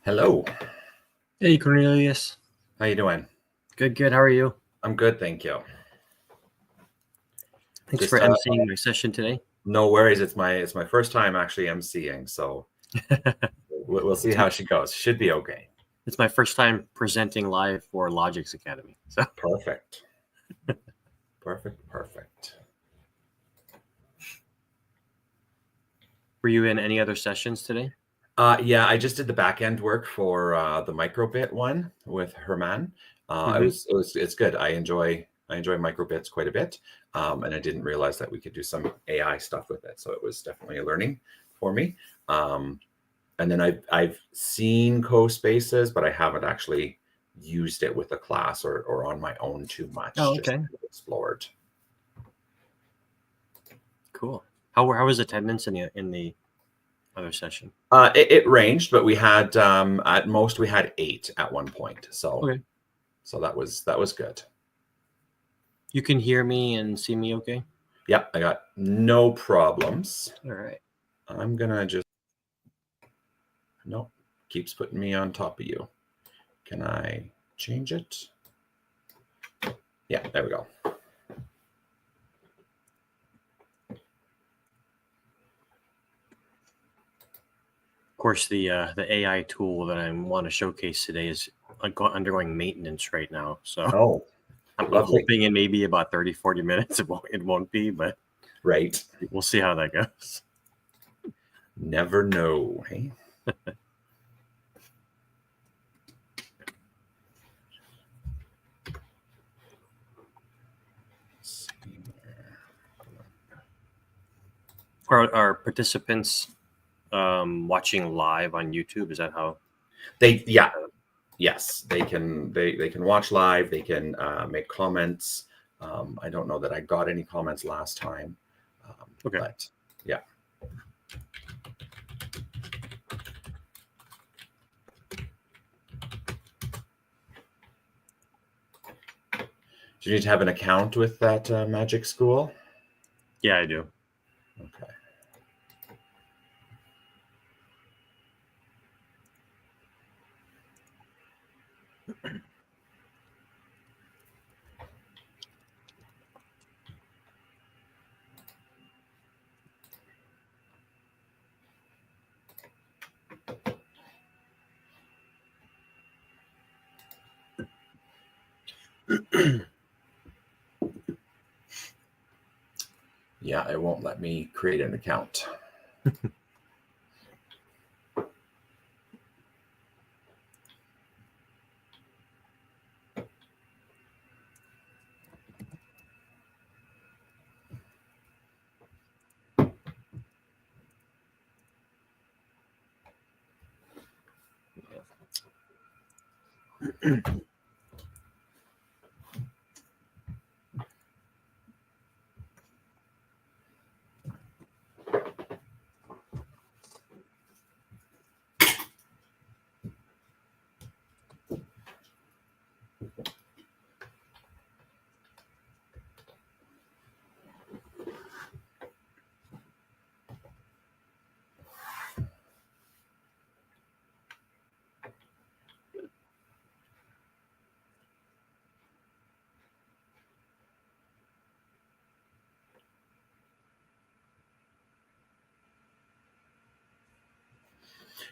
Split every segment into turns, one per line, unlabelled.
Hello.
Hey, Cornelius.
How you doing?
Good, good. How are you?
I'm good, thank you.
Thanks for
Just
emceeing my session today.
no worries. It's my first time actually emceeing, so we'll see
It's,
how she goes. Should be okay.
it's my first time presenting live for Logix Academy. So,
Perfect. Perfect.
were you in any other sessions today?
Yeah, I just did the back end work for the microbit one with Herman. It's good. I enjoy microbits quite a bit, and I didn't realize that we could do some AI stuff with it. So it was definitely a learning for me. And then I've seen CoSpaces, but I haven't actually used it with a class or on my own too much.
Oh,
Just
okay.
kind of explored.
Cool. How was attendance in the other session?
It ranged, but we had at most we had 8 at one point. So
Okay.
so that was good.
You can hear me and see me okay?
Yep, I got no problems.
All right.
I'm gonna just nope, keeps putting me on top of you. Can I change it? Yeah, there we go.
Of course, the AI tool that I want to showcase today is undergoing maintenance right now. So
Oh,
I'm
lovely.
hoping in maybe about 30, 40 minutes it won't be, but
Right.
we'll see how that goes.
Never know, hey?
Are participants watching live on YouTube? Is that how?
Yes, they can watch live. They can make comments. I don't know that I got any comments last time,
Okay.
but yeah. Do you need to have an account with that magic school?
Yeah, I do.
Okay. Yeah, it won't let me create an account.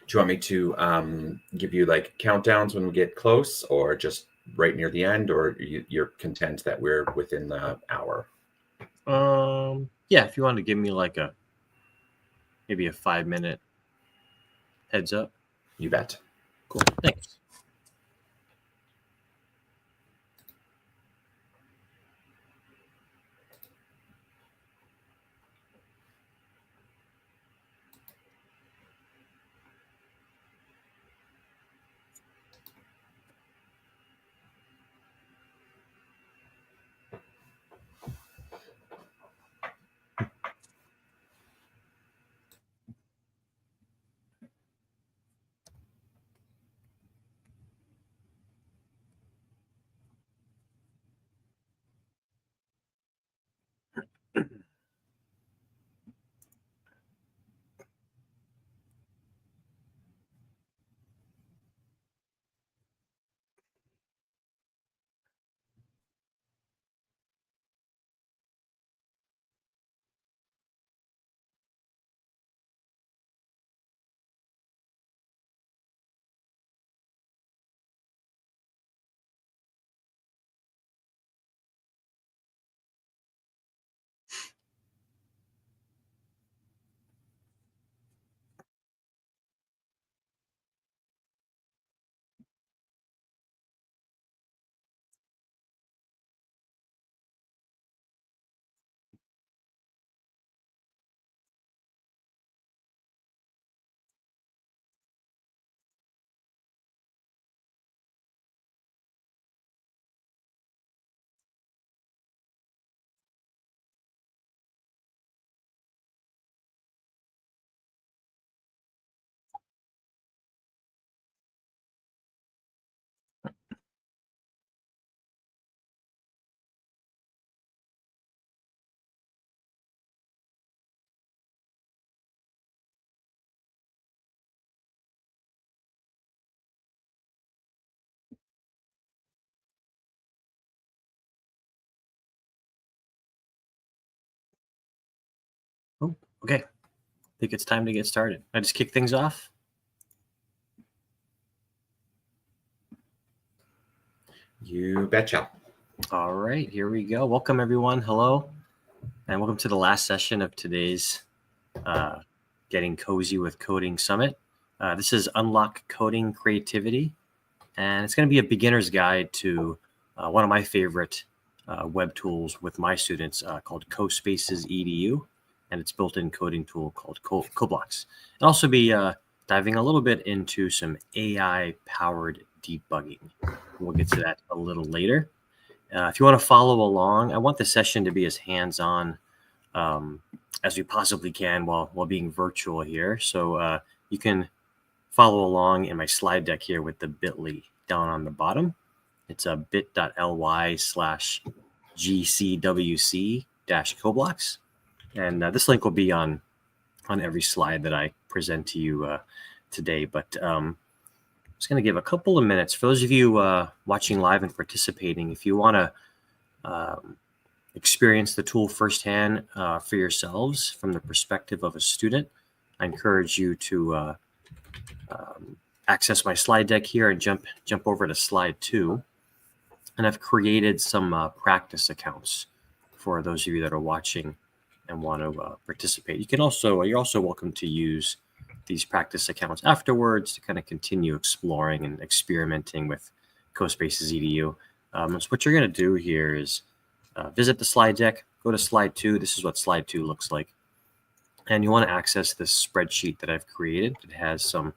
Do you want me to give you like countdowns when we get close, or just right near the end, or you're content that we're within the hour?
Yeah, if you want to give me like maybe a 5-minute heads up.
You bet.
Cool. Thanks. Oh, okay. I think it's time to get started. I just kick things off.
You betcha.
All right, here we go. Welcome, everyone. Hello, and welcome to the last session of today's Getting Cozy with Coding Summit. This is Unlock Coding Creativity, and it's going to be a beginner's guide to one of my favorite web tools with my students called CoSpaces EDU, and its built-in coding tool called CoBlocks. And also be diving a little bit into some AI-powered debugging. We'll get to that a little later. If you want to follow along, I want the session to be as hands-on as we possibly can while being virtual here. So you can follow along in my slide deck here with the bit.ly down on the bottom. It's a bit.ly/GCWC-CoBlocks. And this link will be on every slide that I present to you today. But I'm just going to give a couple of minutes. For those of you watching live and participating, if you want to experience the tool firsthand for yourselves from the perspective of a student, I encourage you to access my slide deck here and jump over to slide 2. And I've created some practice accounts for those of you that are watching and want to participate. You're also welcome to use these practice accounts afterwards to kind of continue exploring and experimenting with CoSpaces EDU. So what you're going to do here is visit the slide deck, go to slide 2. This is what slide 2 looks like. And you want to access this spreadsheet that I've created. It has some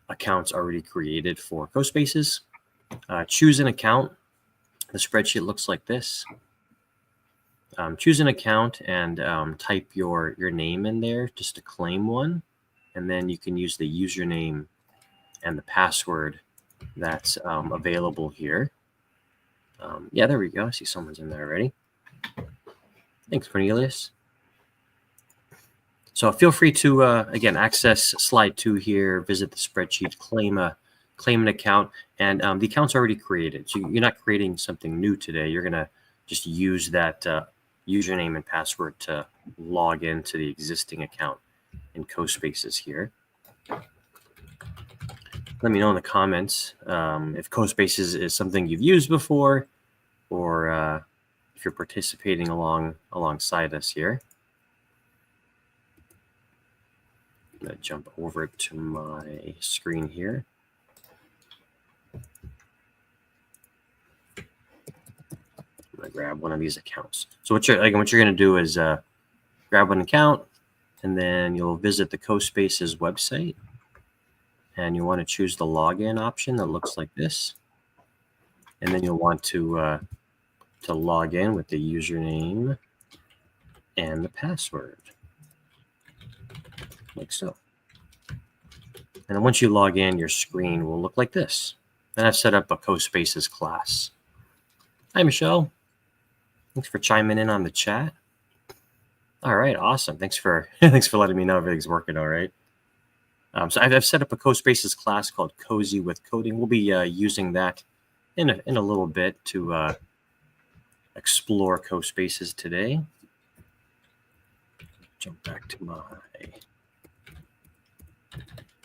accounts already created for CoSpaces. Choose an account. The spreadsheet looks like this. Choose an account and type your name in there just to claim one. And then you can use the username and the password that's available here. Yeah, there we go. I see someone's in there already. Thanks, Cornelius. So feel free to, again, access slide 2 here, visit the spreadsheet, claim an account, and the account's already created. So you're not creating something new today. You're going to just use that username and password to log into the existing account in CoSpaces here. Let me know in the comments if CoSpaces is something you've used before, or if you're participating alongside us here. I'm going to jump over to my screen here. I'm going to grab one of these accounts. So what you're going to do is grab an account, and then you'll visit the CoSpaces website, and you want to choose the login option that looks like this, and then you'll want to log in with the username and the password, like so. And then once you log in, your screen will look like this. And I've set up a CoSpaces class. Hi, Michelle. Thanks for chiming in on the chat. All right, awesome. Thanks for letting me know everything's working all right. So I've set up a CoSpaces class called Cozy with Coding. We'll be using that in a little bit to explore CoSpaces today. Jump back to my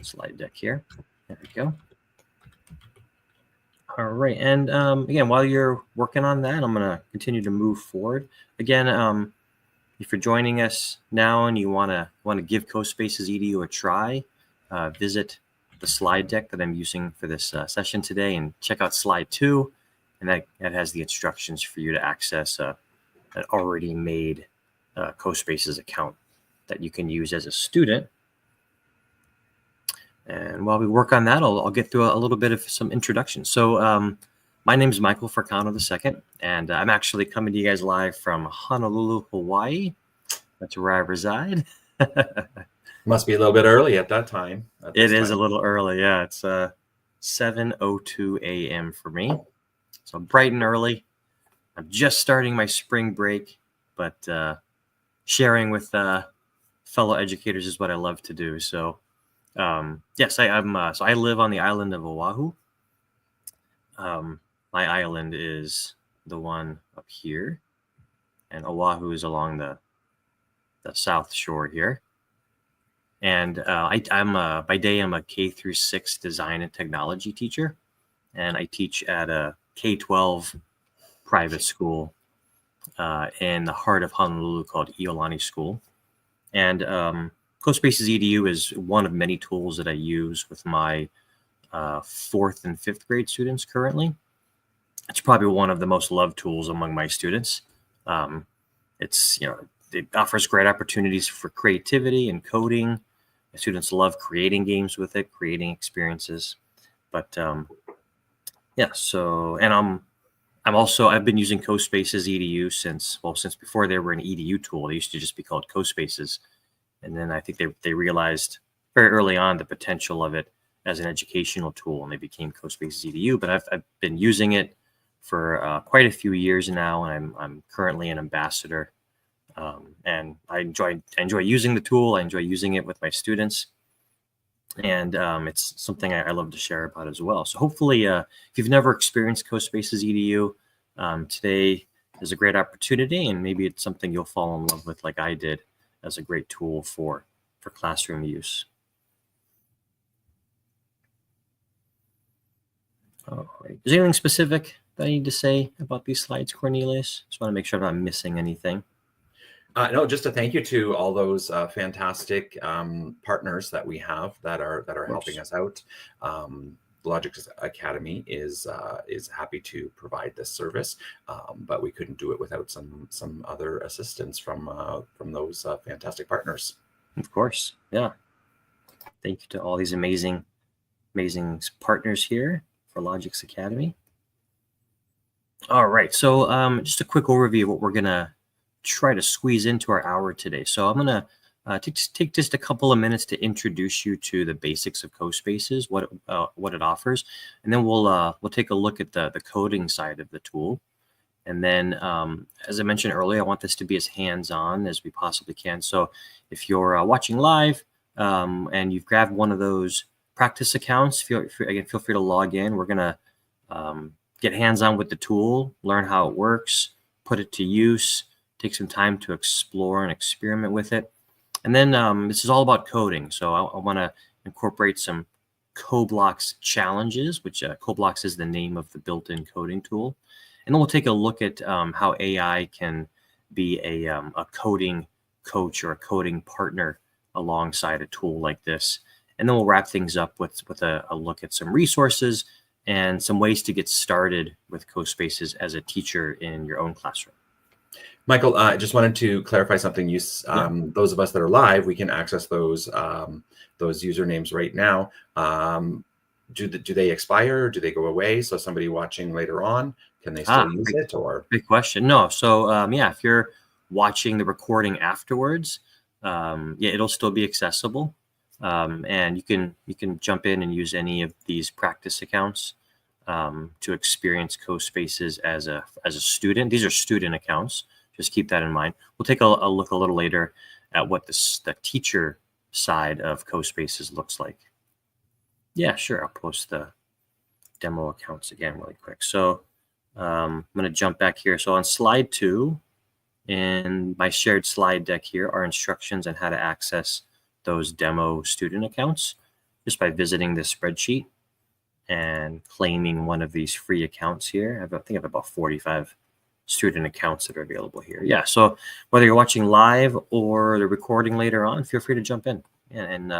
slide deck here. There we go. All right, and again, while you're working on that, I'm going to continue to move forward. Again, if you're joining us now and you want to give CoSpaces EDU a try, visit the slide deck that I'm using for this session today and check out slide 2, and that has the instructions for you to access an already made CoSpaces account that you can use as a student. And while we work on that, I'll get through a little bit of some introduction. So my name is Michael Furcano II, and I'm actually coming to you guys live from Honolulu, Hawaii. That's where I reside.
Must be a little bit early at that time.
It is a little early, yeah. It's 7:02 a.m. for me. So bright and early. I'm just starting my spring break, but sharing with fellow educators is what I love to do. So yes, I live on the island of Oahu. My island is the one up here, and Oahu is along the South Shore here. And by day, I'm a K-6 design and technology teacher, and I teach at a K-12 private school in the heart of Honolulu called Iolani School. And CoSpaces EDU is one of many tools that I use with my 4th and 5th grade students currently. It's probably one of the most loved tools among my students. It offers great opportunities for creativity and coding. My students love creating games with it, creating experiences. But yeah, so, and I've been using CoSpaces EDU since before they were an EDU tool. They used to just be called CoSpaces. And then I think they realized very early on the potential of it as an educational tool, and they became CoSpaces EDU. But I've been using it for quite a few years now, and I'm currently an ambassador. And I enjoy using the tool. I enjoy using it with my students, and it's something I love to share about as well. So hopefully, if you've never experienced CoSpaces EDU, today is a great opportunity, and maybe it's something you'll fall in love with, like I did, as a great tool for classroom use. All right. Is there anything specific that I need to say about these slides, Cornelius? Just want to make sure I'm not missing anything.
No, just a thank you to all those fantastic partners that we have that are helping us out. Logics Academy is happy to provide this service, but we couldn't do it without some other assistance from those fantastic partners.
Of course, yeah. Thank you to all these amazing partners here for Logics Academy. All right, so just a quick overview of what we're gonna try to squeeze into our hour today. So I'm gonna take just a couple of minutes to introduce you to the basics of CoSpaces, what it offers, and then we'll take a look at the coding side of the tool. And then, as I mentioned earlier, I want this to be as hands-on as we possibly can. So if you're watching live and you've grabbed one of those practice accounts, feel free to log in. We're gonna get hands-on with the tool, learn how it works, put it to use, take some time to explore and experiment with it. And then this is all about coding. So I want to incorporate some CoBlocks challenges, which CoBlocks is the name of the built-in coding tool. And then we'll take a look at how AI can be a coding coach or a coding partner alongside a tool like this. And then we'll wrap things up with a look at some resources and some ways to get started with CoSpaces as a teacher in your own classroom.
Michael, I just wanted to clarify something. Those of us that are live, we can access those usernames right now. Do they expire? Do they go away? So somebody watching later on, can they still use it? Or
big question. No. So yeah, if you're watching the recording afterwards, yeah, it'll still be accessible, and you can jump in and use any of these practice accounts to experience CoSpaces as a student. These are student accounts. Just keep that in mind. We'll take a look a little later at what the teacher side of CoSpaces looks like. Yeah, sure. I'll post the demo accounts again really quick. So I'm going to jump back here. So on slide 2, in my shared slide deck here, are instructions on how to access those demo student accounts just by visiting this spreadsheet and claiming one of these free accounts here. I think I have about 45 student accounts that are available here. Yeah, so whether you're watching live or the recording later on, feel free to jump in and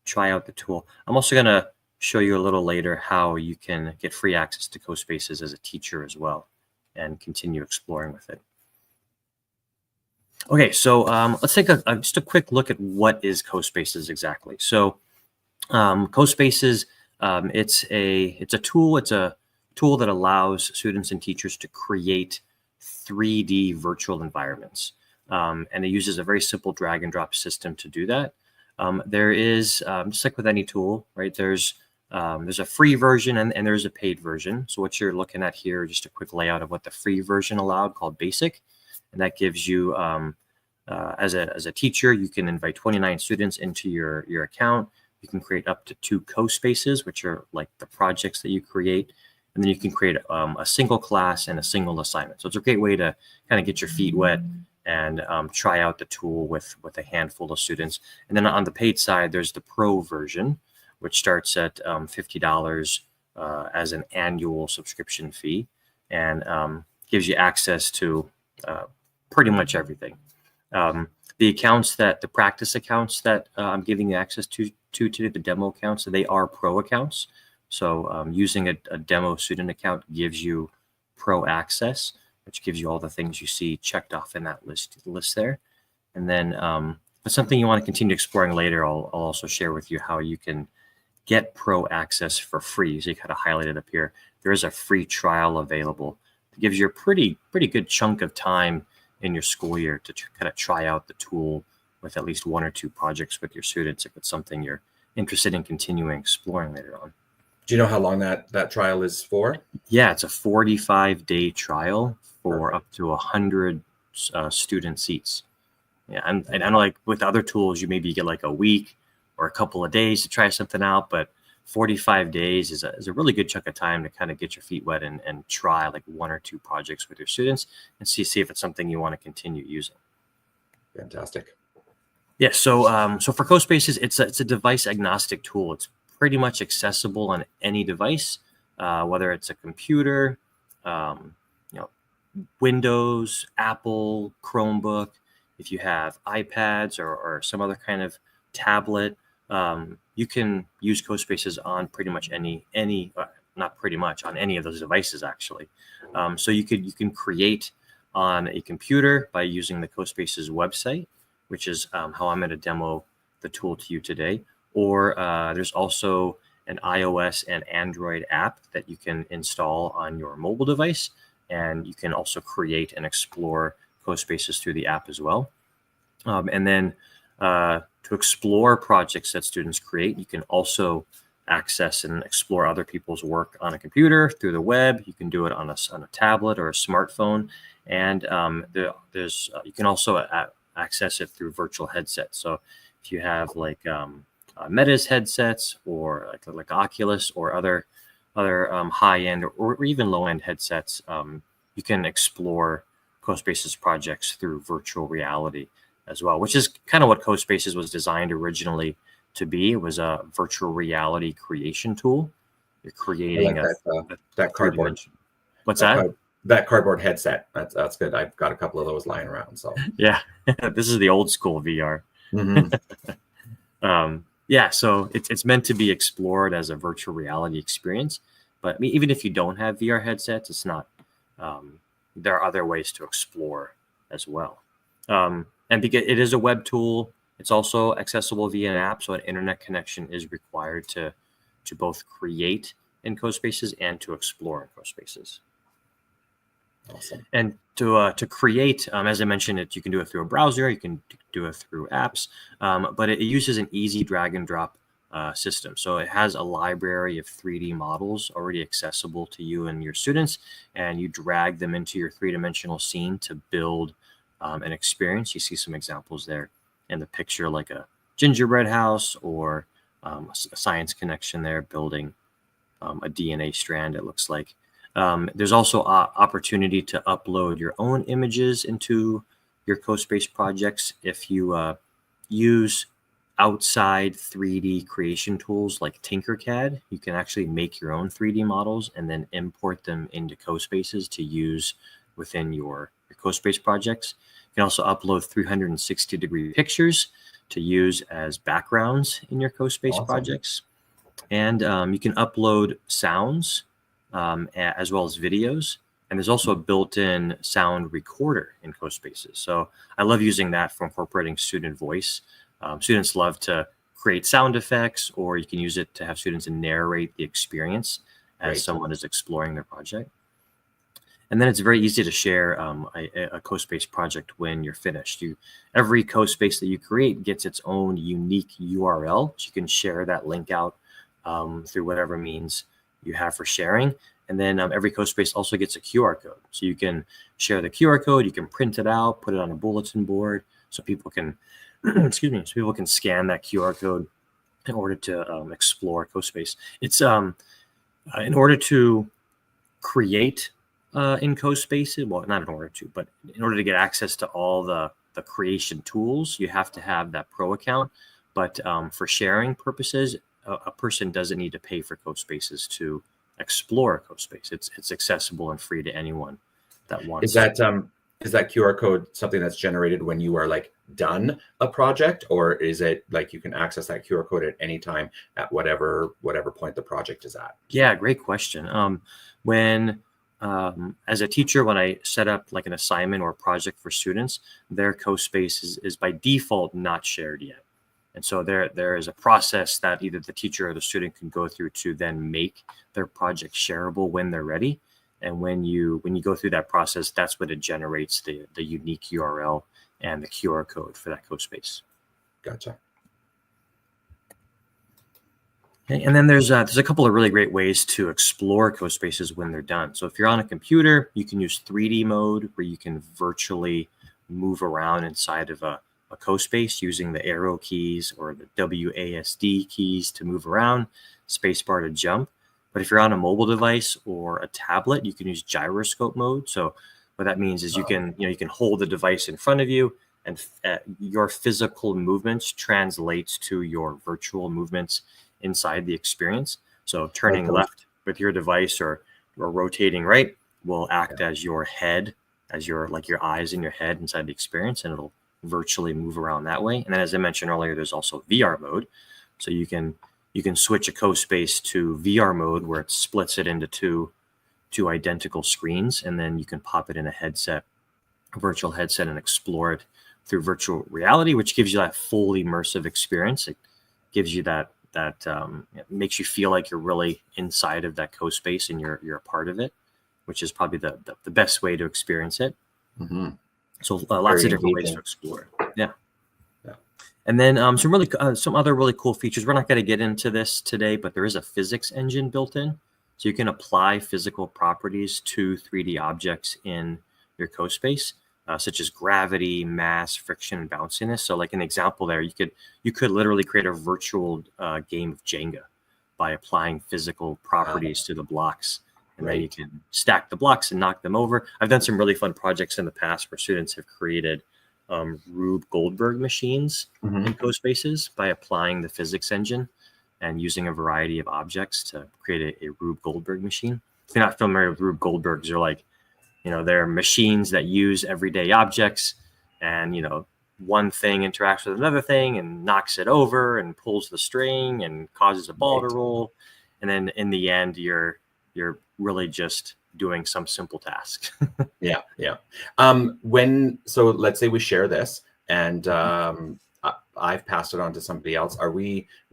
try out the tool. I'm also going to show you a little later how you can get free access to CoSpaces as a teacher as well and continue exploring with it. Okay, so let's take just a quick look at what is CoSpaces exactly. So CoSpaces, it's a tool that allows students and teachers to create 3D virtual environments. And it uses a very simple drag and drop system to do that. There is, just like with any tool, right, there's a free version and there's a paid version. So what you're looking at here, just a quick layout of what the free version allowed, called Basic. And that gives you, as a teacher, you can invite 29 students into your account. You can create up to 2 CoSpaces, which are like the projects that you create. And then you can create a single class and a single assignment. So it's a great way to kind of get your feet wet and try out the tool with a handful of students. And then on the paid side, there's the pro version, which starts at $50 as an annual subscription fee, and gives you access to pretty much everything. The practice accounts that I'm giving you access to today, the demo accounts, they are pro accounts. So using a demo student account gives you pro access, which gives you all the things you see checked off in that list there. And then if it's something you want to continue exploring later, I'll also share with you how you can get pro access for free. So you kind of highlight it up here. There is a free trial available. It gives you a pretty good chunk of time in your school year to kind of try out the tool with at least 1 or 2 projects with your students if it's something you're interested in continuing exploring later on.
Do you know how long that trial is for?
Yeah, it's a 45-day trial for up to 100 student seats. Yeah, and I know, like with other tools, you maybe get like a week or a couple of days to try something out, but 45 days is a really good chunk of time to kind of get your feet wet and try like 1 or 2 projects with your students and see if it's something you want to continue using.
Fantastic.
Yeah, so for CoSpaces, it's a device agnostic tool. It's pretty much accessible on any device, whether it's a computer, Windows, Apple, Chromebook. If you have iPads or some other kind of tablet, you can use CoSpaces on pretty much not pretty much, on any of those devices actually. So you can create on a computer by using the CoSpaces website, which is how I'm going to demo the tool to you today. Or there's also an iOS and Android app that you can install on your mobile device, and you can also create and explore CoSpaces through the app as well. And then to explore projects that students create, you can also access and explore other people's work on a computer through the web. You can do it on a tablet or a smartphone, and you can also access it through virtual headsets. So if you have like Meta's headsets or like Oculus or other high-end or even low-end headsets, you can explore CoSpaces projects through virtual reality as well, which is kind of what CoSpaces was designed originally to be. It was a virtual reality creation tool. You're creating
that cardboard.
What's that?
That cardboard headset. That's good. I've got a couple of those lying around. So
yeah, this is the old school VR.
Mm-hmm.
Yeah, so it's meant to be explored as a virtual reality experience. But I mean, even if you don't have VR headsets, it's not. There are other ways to explore as well. And because it is a web tool, it's also accessible via an app. So an internet connection is required to both create in CoSpaces and to explore in CoSpaces.
Awesome.
And to create, as I mentioned, you can do it through a browser, you can do it through apps, but it uses an easy drag and drop system. So it has a library of 3D models already accessible to you and your students, and you drag them into your 3-dimensional scene to build an experience. You see some examples there in the picture, like a gingerbread house or a science connection there, building a DNA strand, it looks like. There's also opportunity to upload your own images into your CoSpace projects. If you use outside 3D creation tools like Tinkercad, you can actually make your own 3D models and then import them into CoSpaces to use within your CoSpace projects. You can also upload 360-degree pictures to use as backgrounds in your CoSpace projects. And you can upload sounds as well as videos. And there's also a built-in sound recorder in CoSpaces. So I love using that for incorporating student voice. Students love to create sound effects, or you can use it to have students narrate the experience as someone is exploring their project. And then it's very easy to share a CoSpace project when you're finished. Every CoSpace that you create gets its own unique URL. So you can share that link out through whatever means you have for sharing. And then every CoSpace also gets a QR code. So you can share the QR code, you can print it out, put it on a bulletin board so people can, excuse me, so people can scan that QR code in order to explore CoSpace. It's in order to create in CoSpaces. Well, not in order to, but in order to get access to all the creation tools, you have to have that pro account. But for sharing purposes, a person doesn't need to pay for CoSpaces to explore CoSpace. It's accessible and free to anyone that
Is
wants.
that QR code something that's generated when you are like done a project, or is it like you can access that QR code at any time at whatever point the project is at?
Yeah, great question. When as a teacher, when I set up like an assignment or a project for students, their CoSpace is by default not shared yet. And so there is a process that either the teacher or the student can go through to then make their project shareable when they're ready. And when you go through that process, that's what it generates the unique URL and the QR code for that CoSpace.
Gotcha.
Okay, and then there's a couple of really great ways to explore CoSpaces when they're done. So if you're on a computer, you can use 3D mode, where you can virtually move around inside of a CoSpace using the arrow keys or the WASD keys to move around, spacebar to jump. But if you're on a mobile device or a tablet, you can use gyroscope mode. So what that means is you can hold the device in front of you, and your physical movements translates to your virtual movements inside the experience. So turning left with your device or rotating right will act as your head, as your eyes in your head inside the experience, and it'll virtually move around that way. And then, as I mentioned earlier, there's also VR mode. So you can switch a CoSpace to VR mode, where it splits it into two identical screens, and then you can pop it in a virtual headset, and explore it through virtual reality, which gives you that full immersive experience. It gives you that makes you feel like you're really inside of that CoSpace and you're a part of it, which is probably the best way to experience it.
Mm-hmm.
So lots of different ways to explore it. Yeah. And then some other really cool features. We're not going to get into this today, but there is a physics engine built in, so you can apply physical properties to 3D objects in your CoSpace, such as gravity, mass, friction, and bounciness. So, like an example there, you could literally create a virtual game of Jenga by applying physical properties to the blocks. And then you can stack the blocks and knock them over. I've done some really fun projects in the past where students have created Rube Goldberg machines in CoSpaces by applying the physics engine and using a variety of objects to create a Rube Goldberg machine. If you're not familiar with Rube Goldbergs, they're machines that use everyday objects, and one thing interacts with another thing and knocks it over and pulls the string and causes a ball to roll. And then in the end, you're really just doing some simple task.
Yeah. So let's say we share this, and I've passed it on to somebody else. Would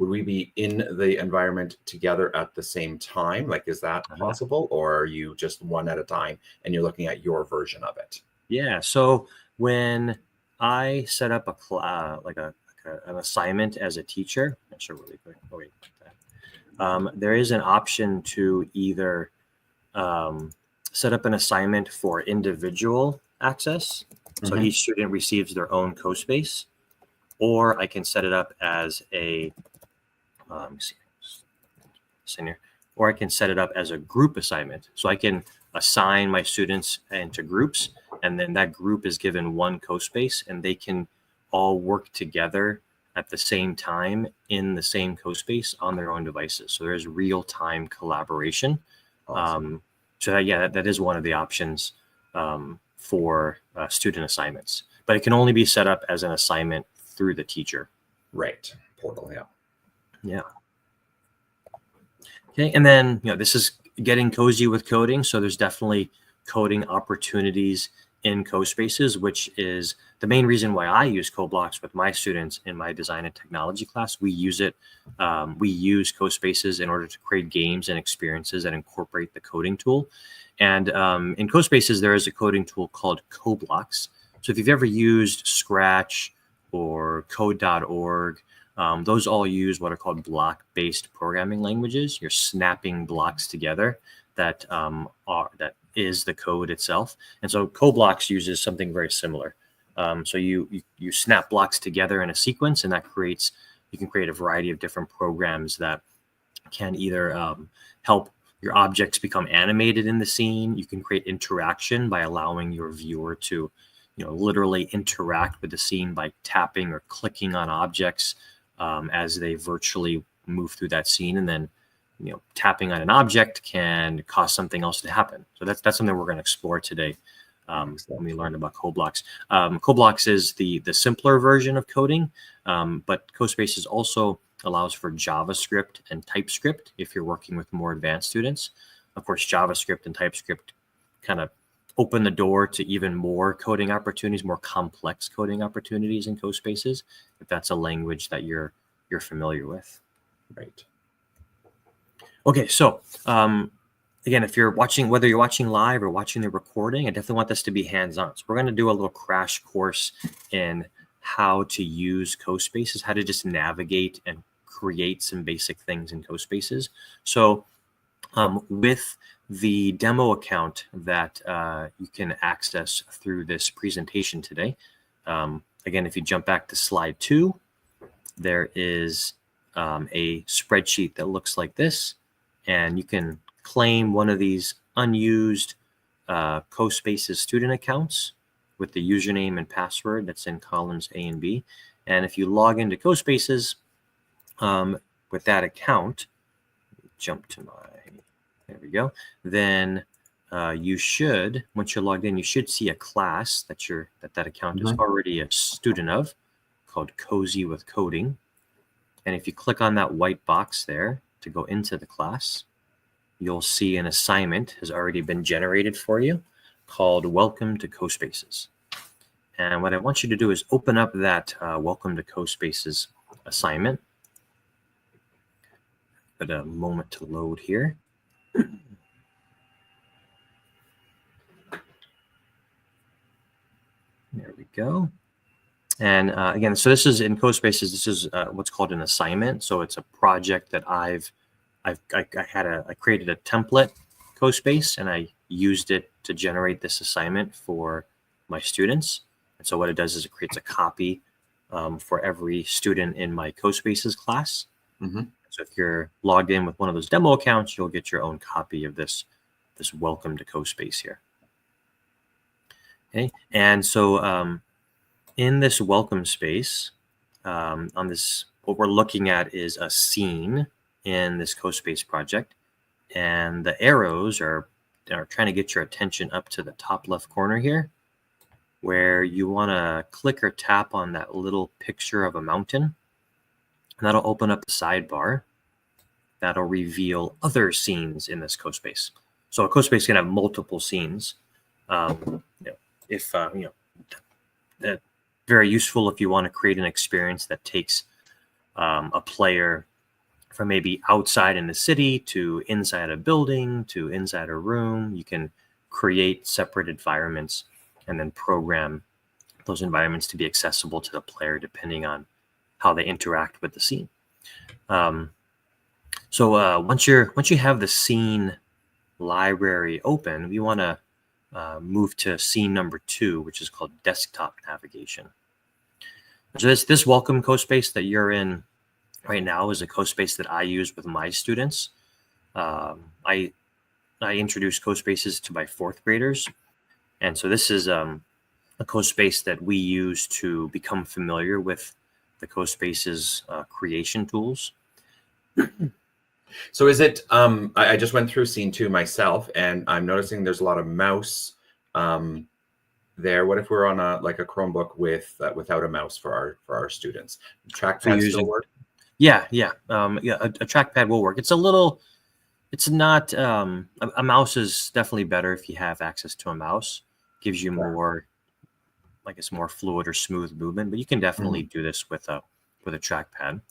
we be in the environment together at the same time? Like, is that possible, or are you just one at a time and you're looking at your version of it?
Yeah. So when I set up an assignment as a teacher, I'm sure really quick. Oh, wait. There is an option to either set up an assignment for individual access. So each student receives their own CoSpace, or I can set it up as a or I can set it up as a group assignment. So I can assign my students into groups, and then that group is given one CoSpace, and they can all work together at the same time in the same CoSpace on their own devices. So there's real-time collaboration. Awesome. That is one of the options for student assignments, but it can only be set up as an assignment through the teacher.
Right. Portal. Yeah.
Yeah. Okay. And then, this is getting cozy with coding. So there's definitely coding opportunities in CoSpaces, which is the main reason why I use CoBlocks with my students in my design and technology class. We use CoSpaces in order to create games and experiences that incorporate the coding tool. And in CoSpaces, there is a coding tool called CoBlocks. So if you've ever used Scratch or Code.org, those all use what are called block-based programming languages. You're snapping blocks together that is the code itself. And so CoBlocks uses something very similar. So you snap blocks together in a sequence, and you can create a variety of different programs that can either help your objects become animated in the scene. You can create interaction by allowing your viewer to, literally interact with the scene by tapping or clicking on objects as they virtually move through that scene. And then, tapping on an object can cause something else to happen. So that's something we're going to explore today when we learn about CoBlocks. CoBlocks is the simpler version of coding, but CoSpaces also allows for JavaScript and TypeScript if you're working with more advanced students. Of course, JavaScript and TypeScript kind of open the door to even more coding opportunities, more complex coding opportunities in CoSpaces, if that's a language that you're familiar with.
Right.
Okay, so again, if you're watching, whether you're watching live or watching the recording, I definitely want this to be hands-on. So we're going to do a little crash course in how to use CoSpaces, how to just navigate and create some basic things in CoSpaces. So with the demo account that you can access through this presentation today, again, if you jump back to slide 2, there is a spreadsheet that looks like this, and you can claim one of these unused CoSpaces student accounts with the username and password that's in columns A and B. And if you log into CoSpaces with that account, jump to there we go. Then you should, once you're logged in, you should see a class that account is already a student of, called Cozy with Coding. And if you click on that white box there to go into the class, you'll see an assignment has already been generated for you called Welcome to CoSpaces. And what I want you to do is open up that Welcome to CoSpaces assignment. Give it a moment to load here. There we go. And again, so this is in CoSpaces. This is what's called an assignment. So it's a project that I created a template CoSpace, and I used it to generate this assignment for my students. And so what it does is it creates a copy for every student in my CoSpaces class. So if you're logged in with one of those demo accounts, you'll get your own copy of this Welcome to CoSpace here. Okay, and so in this welcome space, on this, what we're looking at is a scene in this CoSpace project, and the arrows are trying to get your attention up to the top left corner here, where you want to click or tap on that little picture of a mountain, and that'll open up the sidebar. That'll reveal other scenes in this CoSpace. So a CoSpace can have multiple scenes. Very useful if you want to create an experience that takes a player from maybe outside in the city to inside a building to inside a room. You can create separate environments and then program those environments to be accessible to the player depending on how they interact with the scene. So once you have the scene library open, we want to move to scene number 2, which is called desktop navigation. So this welcome CoSpace that you're in right now is a CoSpace that I use with my students. I introduce CoSpaces to my 4th graders, and so this is a CoSpace that we use to become familiar with the CoSpaces creation tools.
So is it, I just went through scene 2 myself, and I'm noticing there's a lot of mouse there. What if we're on a Chromebook with without a mouse for our students? Trackpad still work?
Yeah. A trackpad will work. It's not, a mouse is definitely better if you have access to a mouse. Gives you more, more fluid or smooth movement, but you can definitely do this with a trackpad.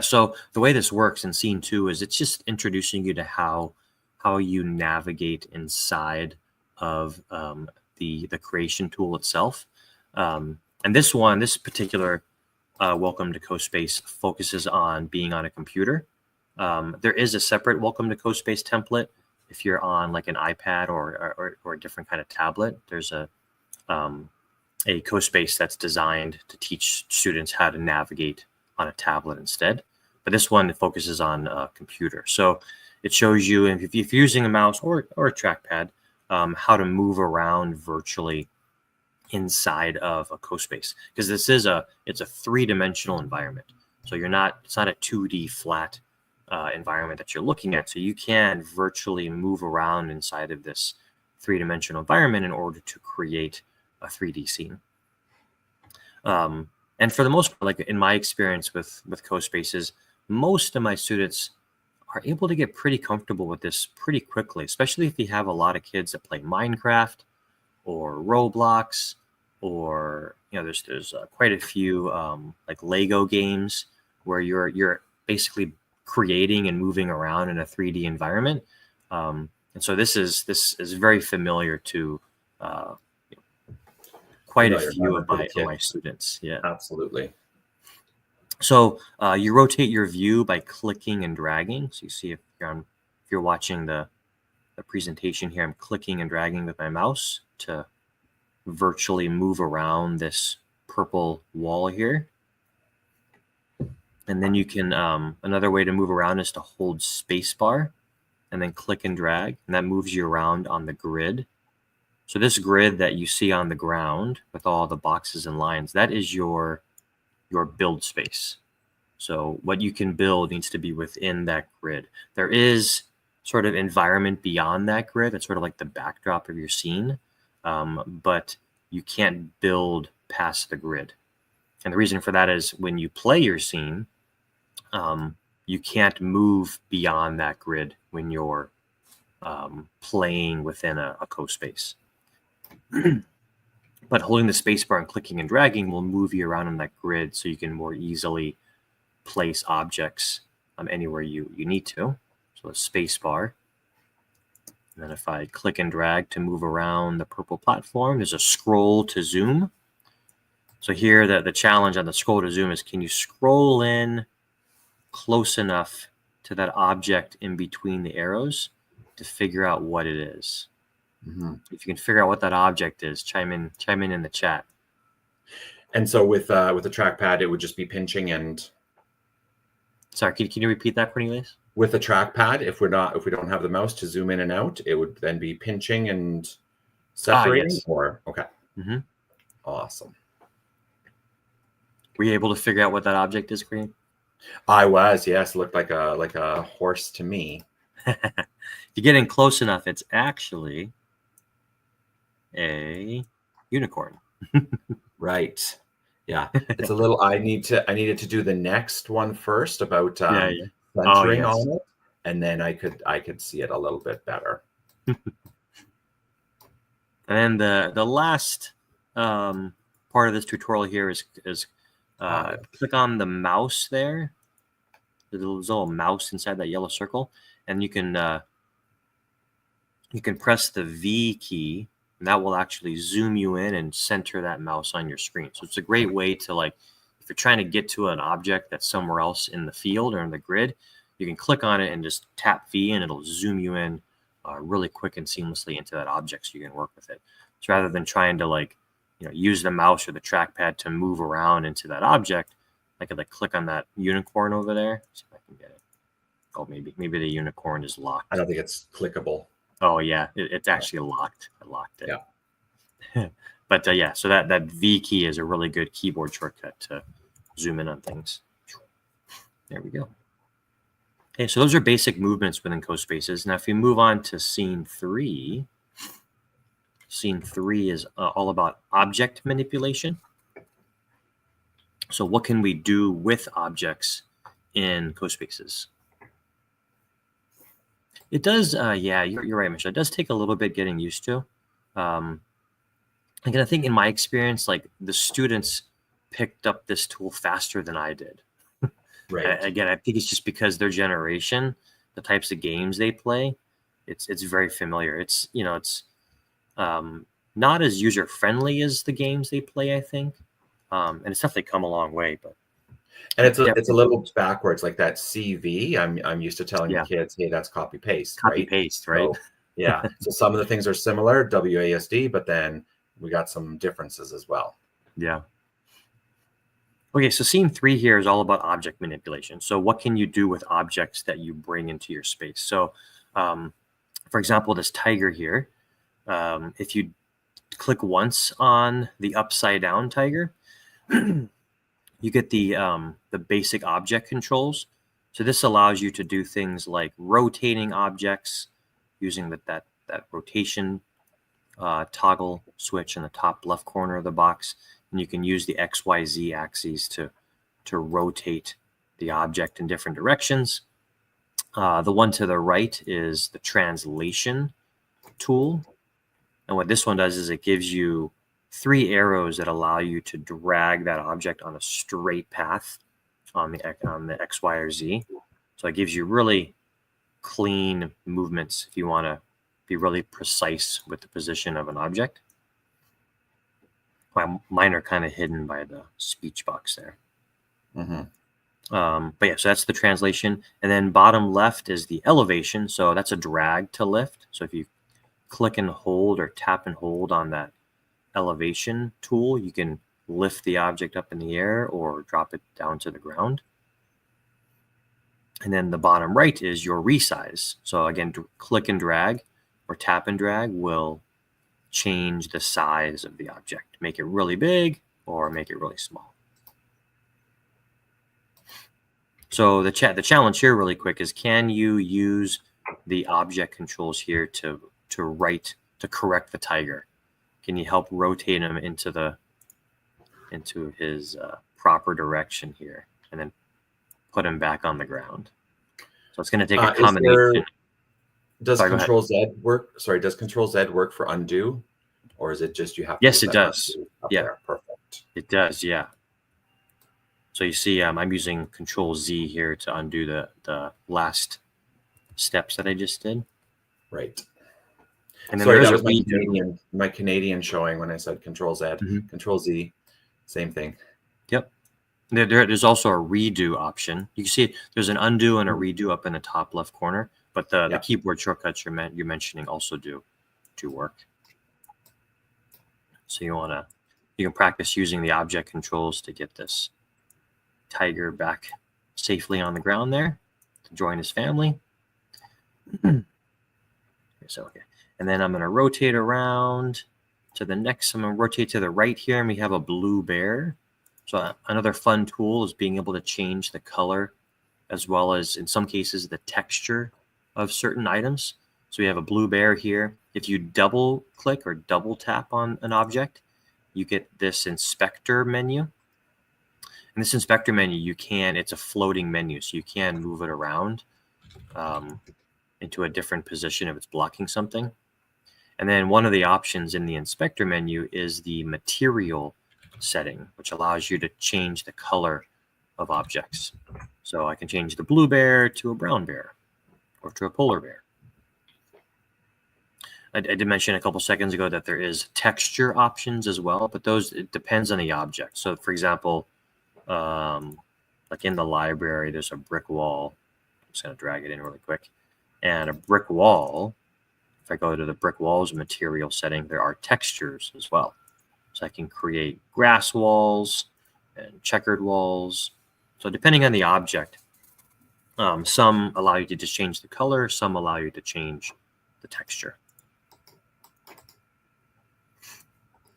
So the way this works in scene 2 is it's just introducing you to how you navigate inside of the creation tool itself. And this particular Welcome to CoSpace focuses on being on a computer. There is a separate Welcome to CoSpace template if you're on like an iPad or a different kind of tablet. There's a CoSpace that's designed to teach students how to navigate on a tablet instead. But this one focuses on a computer. So it shows you, if you're using a mouse or a trackpad, how to move around virtually inside of a CoSpace, because it's a 3-dimensional environment. So it's not a 2D flat environment that you're looking at. So you can virtually move around inside of this 3-dimensional environment in order to create a 3D scene. And for the most part, like in my experience with CoSpaces, most of my students are able to get pretty comfortable with this pretty quickly, especially if you have a lot of kids that play Minecraft or Roblox, or there's quite a few like Lego games where you're basically creating and moving around in a 3D environment. And so this is very familiar to quite a few of my students. Yeah,
absolutely.
So you rotate your view by clicking and dragging. So you see if you're watching the presentation here, I'm clicking and dragging with my mouse to virtually move around this purple wall here. And then you can, another way to move around is to hold spacebar and then click and drag, and that moves you around on the grid. So this grid that you see on the ground with all the boxes and lines, that is your build space. So what you can build needs to be within that grid. There is sort of environment beyond that grid. That's sort of like the backdrop of your scene, but you can't build past the grid. And the reason for that is when you play your scene, you can't move beyond that grid when you're playing within a CoSpace. But holding the spacebar and clicking and dragging will move you around on that grid so you can more easily place objects anywhere you need to. So a spacebar. And then if I click and drag to move around the purple platform, there's a scroll to zoom. So here the challenge on the scroll to zoom is, can you scroll in close enough to that object in between the arrows to figure out what it is? Mm-hmm. If you can figure out what that object is, chime in the chat.
And so with the trackpad, it would just be pinching and.
Sorry, can you repeat that, Cornelius?
With the trackpad, if we don't have the mouse to zoom in and out, it would then be pinching and separating.
Yes.
Or okay.
Mm-hmm.
Awesome.
Were you able to figure out what that object is, Green?
I was, yes. It looked like a horse to me.
If you get in close enough, it's actually a unicorn.
Right. Yeah. It's a little. I needed to do the next one first about centering on it, and then I could see it a little bit better.
And then the last part of this tutorial here is click on the mouse there. There's a little mouse inside that yellow circle, and you can press the V key, and that will actually zoom you in and center that mouse on your screen. So it's a great way to, like, if you're trying to get to an object that's somewhere else in the field or in the grid, you can click on it and just tap V, and it'll zoom you in really quick and seamlessly into that object so you can work with it. So rather than trying to use the mouse or the trackpad to move around into that object, I could click on that unicorn over there. See if I can get it. Oh, maybe the unicorn is locked.
I don't think it's clickable.
Oh yeah, it's actually locked. I locked it. Yeah. But yeah, so that V key is a really good keyboard shortcut to zoom in on things. There we go. Okay, so those are basic movements within CoSpaces. Now, if we move on to scene 3, scene 3 is all about object manipulation. So what can we do with objects in CoSpaces? It does, yeah, you're right, Michelle. It does take a little bit getting used to. Again, I think in my experience, the students picked up this tool faster than I did.
Right.
Again, I think it's just because their generation, the types of games they play, it's very familiar. It's not as user friendly as the games they play, I think, and it's definitely come a long way. But
it's a little backwards, like that CV. I'm used to telling the kids, hey, that's copy paste.
Copy paste, right?
So, yeah. So some of the things are similar, WASD, but then we got some differences as well.
Yeah. Okay, so scene 3 here is all about object manipulation. So what can you do with objects that you bring into your space? So for example, this tiger here, if you click once on the upside down tiger, you get the basic object controls. So this allows you to do things like rotating objects using that rotation toggle switch in the top left corner of the box, and you can use the XYZ axes to rotate the object in different directions. The one to the right is the translation tool, and what this one does is it gives you 3 arrows that allow you to drag that object on a straight path on the X, Y, or Z. So it gives you really clean movements if you want to be really precise with the position of an object. Mine are kind of hidden by the speech box there. But yeah, so that's the translation. And then bottom left is the elevation. So that's a drag to lift. So if you click and hold or tap and hold on that elevation tool, you can lift the object up in the air or drop it down to the ground. And then the bottom right is your resize. So again, click and drag or tap and drag will change the size of the object, make it really big or make it really small. So the challenge here really quick is, can you use the object controls here to correct the tiger? Can you help rotate him into his proper direction here, and then put him back on the ground? So it's going to take a combination.
Does Control Z work? Sorry, does Control Z work for undo, or is it just you have to?
Yes, it does. Yeah,
there? Perfect.
It does. Yeah. So you see, I'm using Control Z here to undo the last steps that I just did.
Right.
And then
sorry, that was my Canadian showing when I said Control Z. Control Z, same thing.
Yep. There's also a redo option. You can see there's an undo and a redo up in the top left corner, but the keyboard shortcuts you're mentioning also do work. So you can practice using the object controls to get this tiger back safely on the ground there to join his family. Okay. And then I'm going to rotate around to the next. I'm going to rotate to the right here, and we have a blue bear. So another fun tool is being able to change the color, as well as in some cases the texture of certain items. So we have a blue bear here. If you double click or double tap on an object, you get this inspector menu. And this inspector menu, it's a floating menu, so you can move it around into a different position if it's blocking something. And then one of the options in the inspector menu is the material setting, which allows you to change the color of objects. So I can change the blue bear to a brown bear or to a polar bear. I did mention a couple seconds ago that there is texture options as well, but it depends on the object. So for example, like in the library, there's a brick wall. I'm just going to drag it in really quick. And a brick wall, if I go to the brick walls material setting, there are textures as well. So I can create grass walls and checkered walls. So depending on the object, some allow you to just change the color, some allow you to change the texture.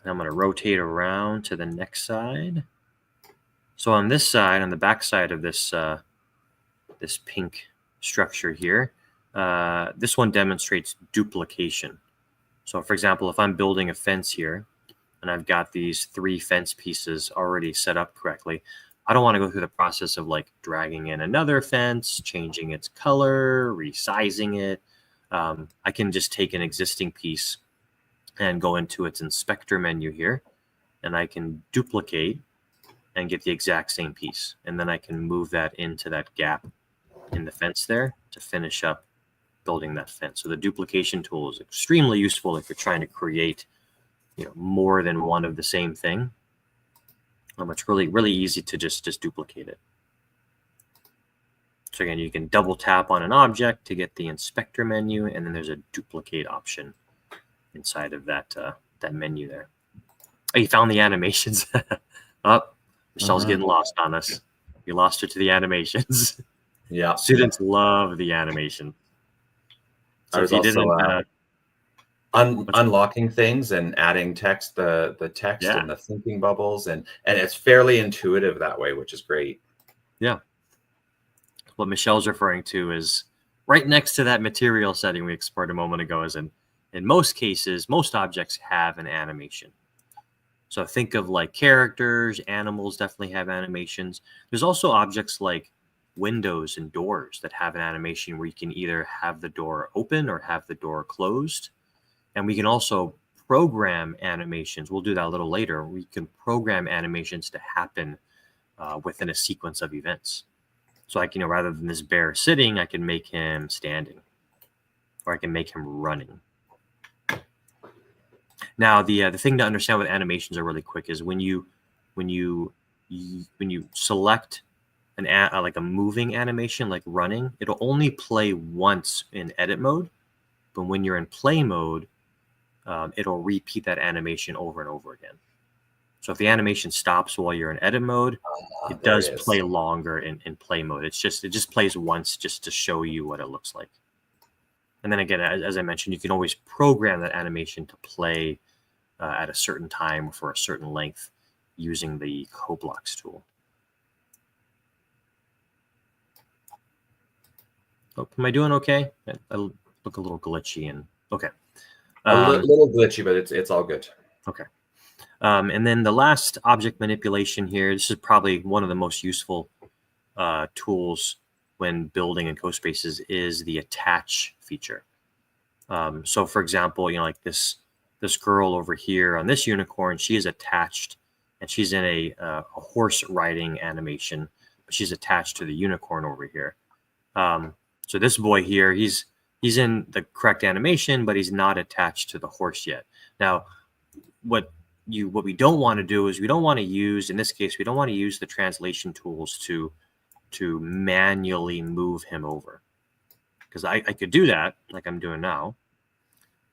And I'm going to rotate around to the next side. So on this side, on the back side of this this pink structure here, this one demonstrates duplication. So for example, if I'm building a fence here and I've got these 3 fence pieces already set up correctly, I don't want to go through the process of like dragging in another fence, changing its color, resizing it. I can just take an existing piece and go into its inspector menu here, and I can duplicate and get the exact same piece. And then I can move that into that gap in the fence there to finish up building that fence. So the duplication tool is extremely useful if you're trying to create, more than one of the same thing. It's really, really easy to just duplicate it. So again, you can double tap on an object to get the inspector menu, and then there's a duplicate option inside of that menu there. Oh, you found the animations. Oh, Michelle's getting lost on us. We lost her to the animations.
Yeah.
Students love the animation. So
I
if
was
you
also
didn't,
unlocking things and adding text, the text
yeah,
and the thinking bubbles, and it's fairly intuitive that way, which is great.
yeah. What Michelle's referring to is right next to that material setting we explored a moment ago. Is in most cases, most objects have an animation. So think of like characters, animals definitely have animations. There's also objects like windows and doors that have an animation where you can either have the door open or have the door closed. And we can also program animations. We'll do that a little later. We can program animations to happen within a sequence of events. So I can, rather than this bear sitting, I can make him standing, or I can make him running. Now, the thing to understand with animations are really quick is when you select like a moving animation, like running, it'll only play once in edit mode. But when you're in play mode, it'll repeat that animation over and over again. So if the animation stops while you're in edit mode, it
There
does
it is.
play longer in play mode. It just plays once just to show you what it looks like. And then again, as I mentioned, you can always program that animation to play at a certain time for a certain length using the CoBlocks tool. Oh, am I doing okay? I look a little glitchy and okay.
A little glitchy, but it's all good.
Okay. And then the last object manipulation here, this is probably one of the most useful tools when building in CoSpaces, is the attach feature. So for example, like this girl over here on this unicorn, she is attached and she's in a horse riding animation, but she's attached to the unicorn over here. So this boy here, he's in the correct animation, but he's not attached to the horse yet. Now, what we don't want to do is we don't want to use, in this case, we don't want to use the translation tools to manually move him over, because I could do that like I'm doing now.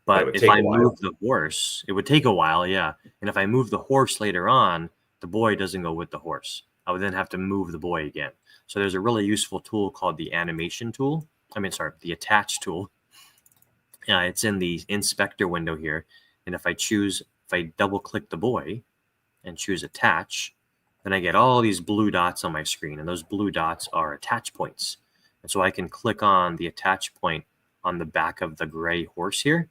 But it
But
would
if
take
I
a while.
move the horse, it would take a while, yeah. And if I move the horse later on, the boy doesn't go with the horse. I would then have to move the boy again. So there's a really useful tool called the animation tool. The attach tool. It's in the inspector window here. And if I double click the boy and choose attach, then I get all these blue dots on my screen. And those blue dots are attach points. And so I can click on the attach point on the back of the gray horse here,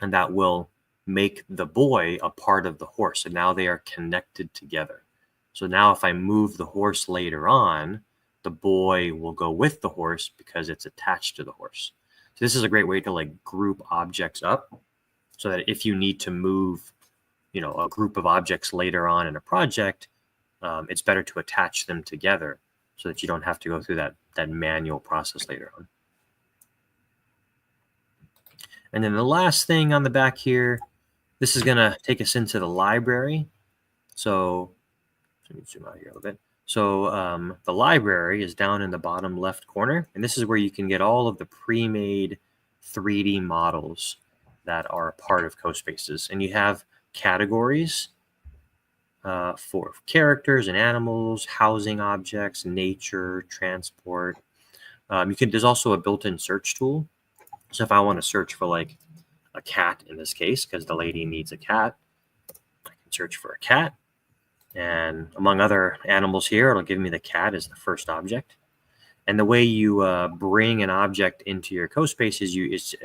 and that will make the boy a part of the horse. And now they are connected together. So now if I move the horse later on, the boy will go with the horse because it's attached to the horse. So this is a great way to like group objects up so that if you need to move, a group of objects later on in a project, it's better to attach them together so that you don't have to go through that manual process later on. And then the last thing on the back here, this is going to take us into the library. So let me zoom out here a little bit. So the library is down in the bottom left corner, and this is where you can get all of the pre-made 3D models that are part of CoSpaces. And you have categories for characters and animals, housing objects, nature, transport. There's also a built-in search tool. So if I want to search for like a cat in this case, because the lady needs a cat, I can search for a cat. And among other animals here, it'll give me the cat as the first object. And the way you bring an object into your CoSpace is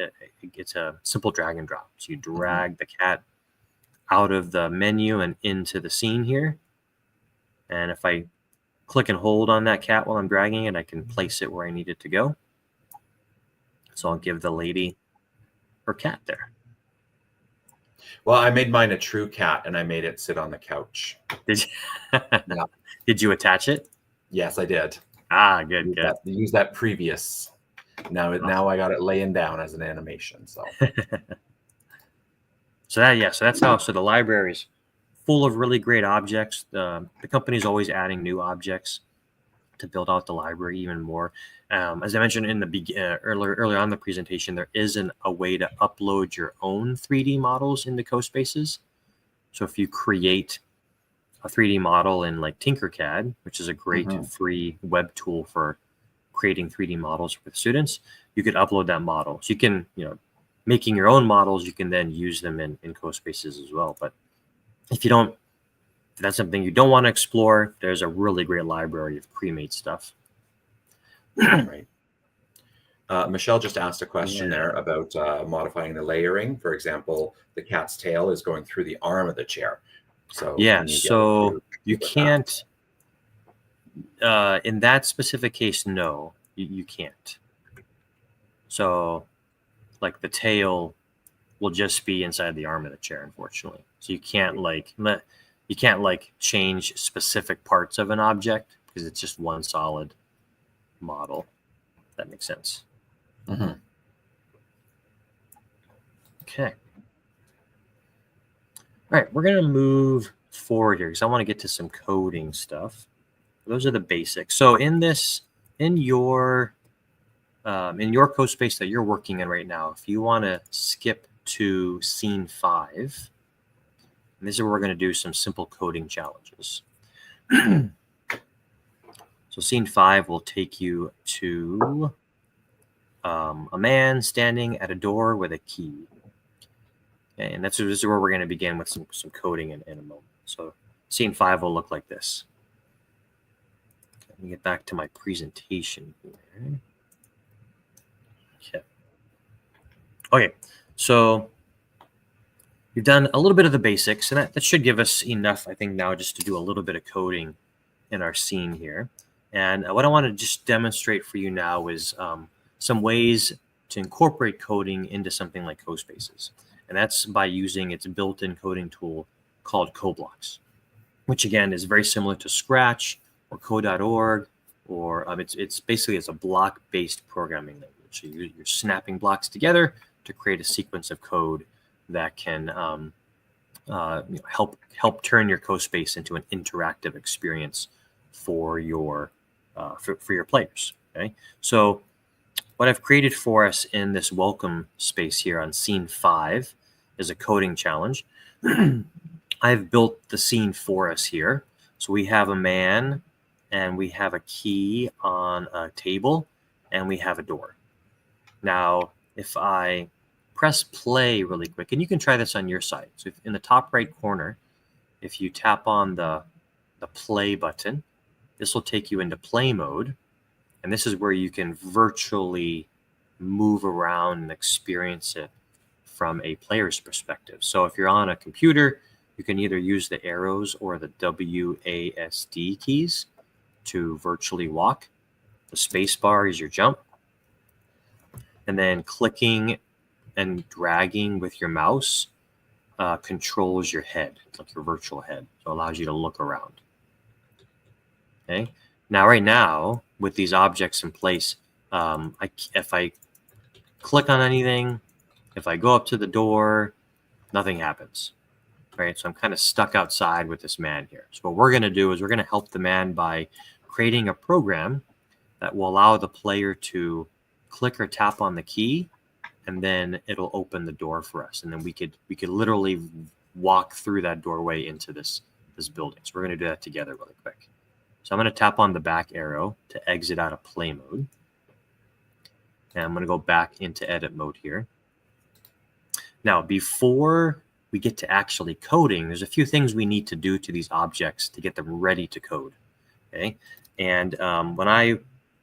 it's a simple drag and drop. So you drag the cat out of the menu and into the scene here. And if I click and hold on that cat while I'm dragging it, I can place it where I need it to go. So I'll give the lady her cat there.
Well, I made mine a true cat, and I made it sit on the couch.
Did you, Did you attach it?
Yes, I did.
Good.
Use that previous. Now I got it laying down as an animation. So.
So that's how. So the library is full of really great objects. The company is always adding new objects to build out the library even more. As I mentioned in the earlier on in the presentation, there isn't a way to upload your own 3D models into CoSpaces. So if you create a 3D model in like Tinkercad, which is a great
Mhm.
free web tool for creating 3D models with students, you could upload that model. So you can, making your own models, you can then use them in CoSpaces as well. But if that's something you don't want to explore, there's a really great library of pre-made stuff.
Right. Michelle just asked a question
Yeah.
there about modifying the layering. For example, the cat's tail is going through the arm of the chair. So
Yeah.
can you get it
So
to
you
deal with that?
can't, in that specific case, no, you can't. So like the tail will just be inside the arm of the chair, unfortunately. So you can't change specific parts of an object because it's just one solid model. If that makes sense.
Mhm.
Okay. All right, we're gonna move forward here because I want to get to some coding stuff. Those are the basics. So in your CoSpace that you're working in right now, if you want to skip to scene 5, and this is where we're going to do some simple coding challenges. So scene 5 will take you to a man standing at a door with a key. Okay, and this is where we're going to begin with some coding in a moment. So scene 5 will look like this. Let me get back to my presentation here. Okay, so you've done a little bit of the basics, and that should give us enough, I think, now just to do a little bit of coding in our scene here. And what I want to just demonstrate for you now is some ways to incorporate coding into something like CoSpaces. And that's by using its built-in coding tool called CoBlocks, which again is very similar to Scratch or Code.org, or it's basically a block-based programming language. So you're snapping blocks together to create a sequence of code that can help turn your CoSpace into an interactive experience for your players. Okay, so what I've created for us in this welcome space here on scene 5 is a coding challenge. I've built the scene for us here. So we have a man and we have a key on a table and we have a door. Now, if I press play really quick, and you can try this on your side. So in the top right corner, if you tap on the play button, this will take you into play mode. And this is where you can virtually move around and experience it from a player's perspective. So if you're on a computer, you can either use the arrows or the WASD keys to virtually walk. The space bar is your jump. And then clicking and dragging with your mouse controls your head, like your virtual head. So it allows you to look around. Okay. Now, right now, with these objects in place, if I click on anything, if I go up to the door, nothing happens. Right. So I'm kind of stuck outside with this man here. So what we're going to do is we're going to help the man by creating a program that will allow the player to click or tap on the key, and then it'll open the door for us. And then we could literally walk through that doorway into this building. So we're going to do that together really quick. So I'm going to tap on the back arrow to exit out of play mode. And I'm going to go back into edit mode here. Now, before we get to actually coding, there's a few things we need to do to these objects to get them ready to code. Okay. And when I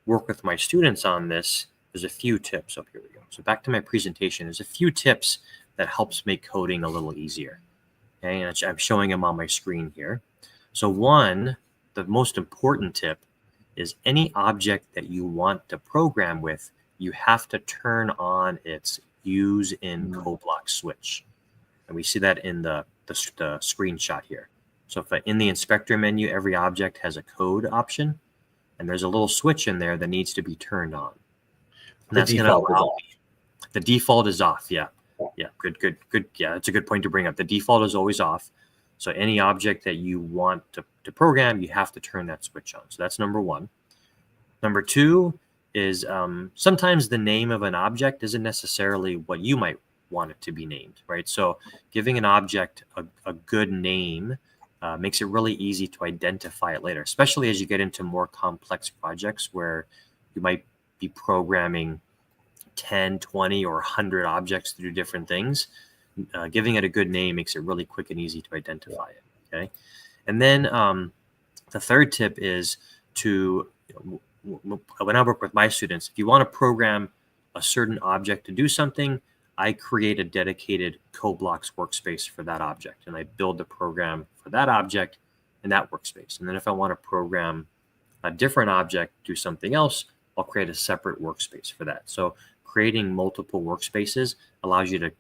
work with my students on this, there's a few tips. Oh, here we go. So back to my presentation, there's a few tips that helps make coding a little easier. Okay. And I'm showing them on my screen here. So one, the most important tip is any object that you want to program with, you have to turn on its use in CoBlocks switch. And we see that in the screenshot here. So if in the inspector menu, every object has a code option, and there's a little switch in there that needs to be turned on. And that's going to allow the default is off. Yeah. Yeah. Good. Yeah. That's a good point to bring up. The default is always off. So any object that you want to program, you have to turn that switch on. So that's number one. Number two is sometimes the name of an object isn't necessarily what you might want it to be named, right? So giving an object a good name makes it really easy to identify it later, especially as you get into more complex projects where you might be programming 10, 20, or 100 objects to do different things. Giving it a good name makes it really quick and easy to identify it. Okay. And then the third tip is to, when I work with my students, if you want to program a certain object to do something, I create a dedicated CoBlocks workspace for that object, and I build the program for that object in that workspace. And then if I want to program a different object to do something else, I'll create a separate workspace for that. So creating multiple workspaces allows you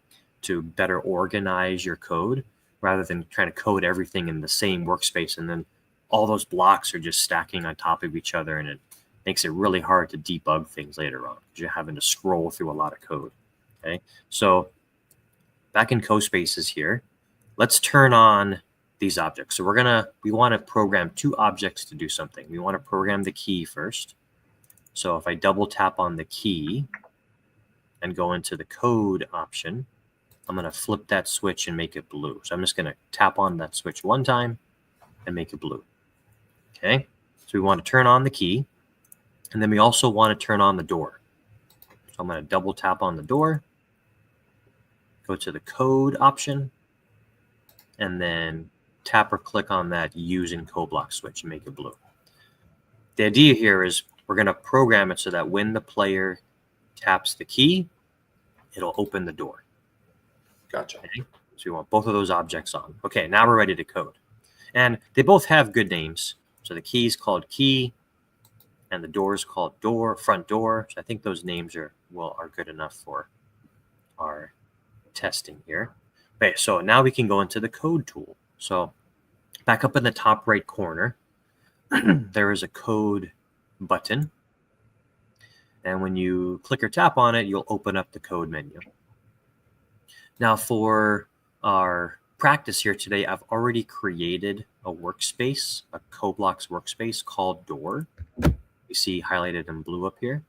to better organize your code rather than trying to code everything in the same workspace, and then all those blocks are just stacking on top of each other, and it makes it really hard to debug things later on because you're having to scroll through a lot of code. Okay, so back in CoSpaces here, let's turn on these objects. So we want to program 2 objects to do something. We want to program the key first. So if I double tap on the key and go into the code option, I'm going to flip that switch and make it blue. So I'm just going to tap on that switch one time and make it blue. Okay, so we want to turn on the key, and then we also want to turn on the door. So I'm going to double tap on the door, go to the code option, and then tap or click on that using CoBlocks switch and make it blue. The idea here is we're going to program it so that when the player taps the key, it'll open the door.
Gotcha.
Okay? So we want both of those objects on. Okay, now we're ready to code. And they both have good names. So the key is called key, and the door is called door, front door. So I think those names are good enough for our testing here. Okay, so now we can go into the code tool. So back up in the top right corner, there is a code button. And when you click or tap on it, you'll open up the code menu. Now for our practice here today, I've already created a workspace, a CoBlocks workspace called door. You see highlighted in blue up here.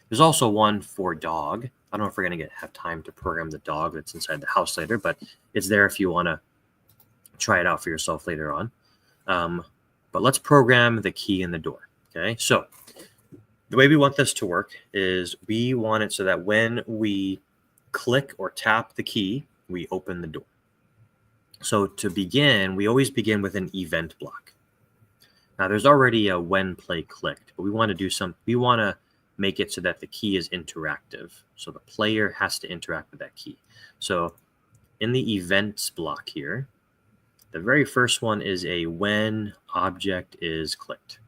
There's also one for dog. I don't know if we're going to have time to program the dog that's inside the house later, but it's there if you want to try it out for yourself later on. But let's program the key and the door. Okay, so the way we want this to work is we want it so that when we click or tap the key, we open the door. So to begin, we always begin with an event block. Now there's already a when play clicked, but we want to do we want to make it so that the key is interactive. So the player has to interact with that key. So in the events block here, the very first one is a when object is clicked.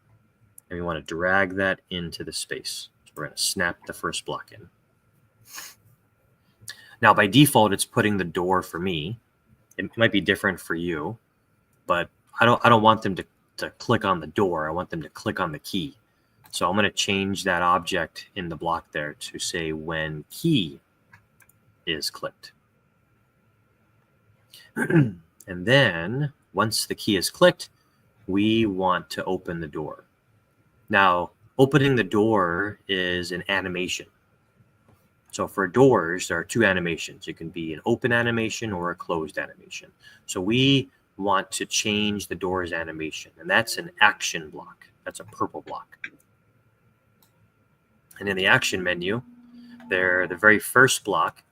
And we want to drag that into the space. So we're going to snap the first block in. Now by default, it's putting the door for me. It might be different for you, but I don't want them to click on the door. I want them to click on the key. So I'm going to change that object in the block there to say when key is clicked. And then once the key is clicked, we want to open the door. Now, opening the door is an animation. So for doors, there are 2 animations. It can be an open animation or a closed animation. So we want to change the door's animation, and that's an action block. That's a purple block. And in the action menu, the very first block,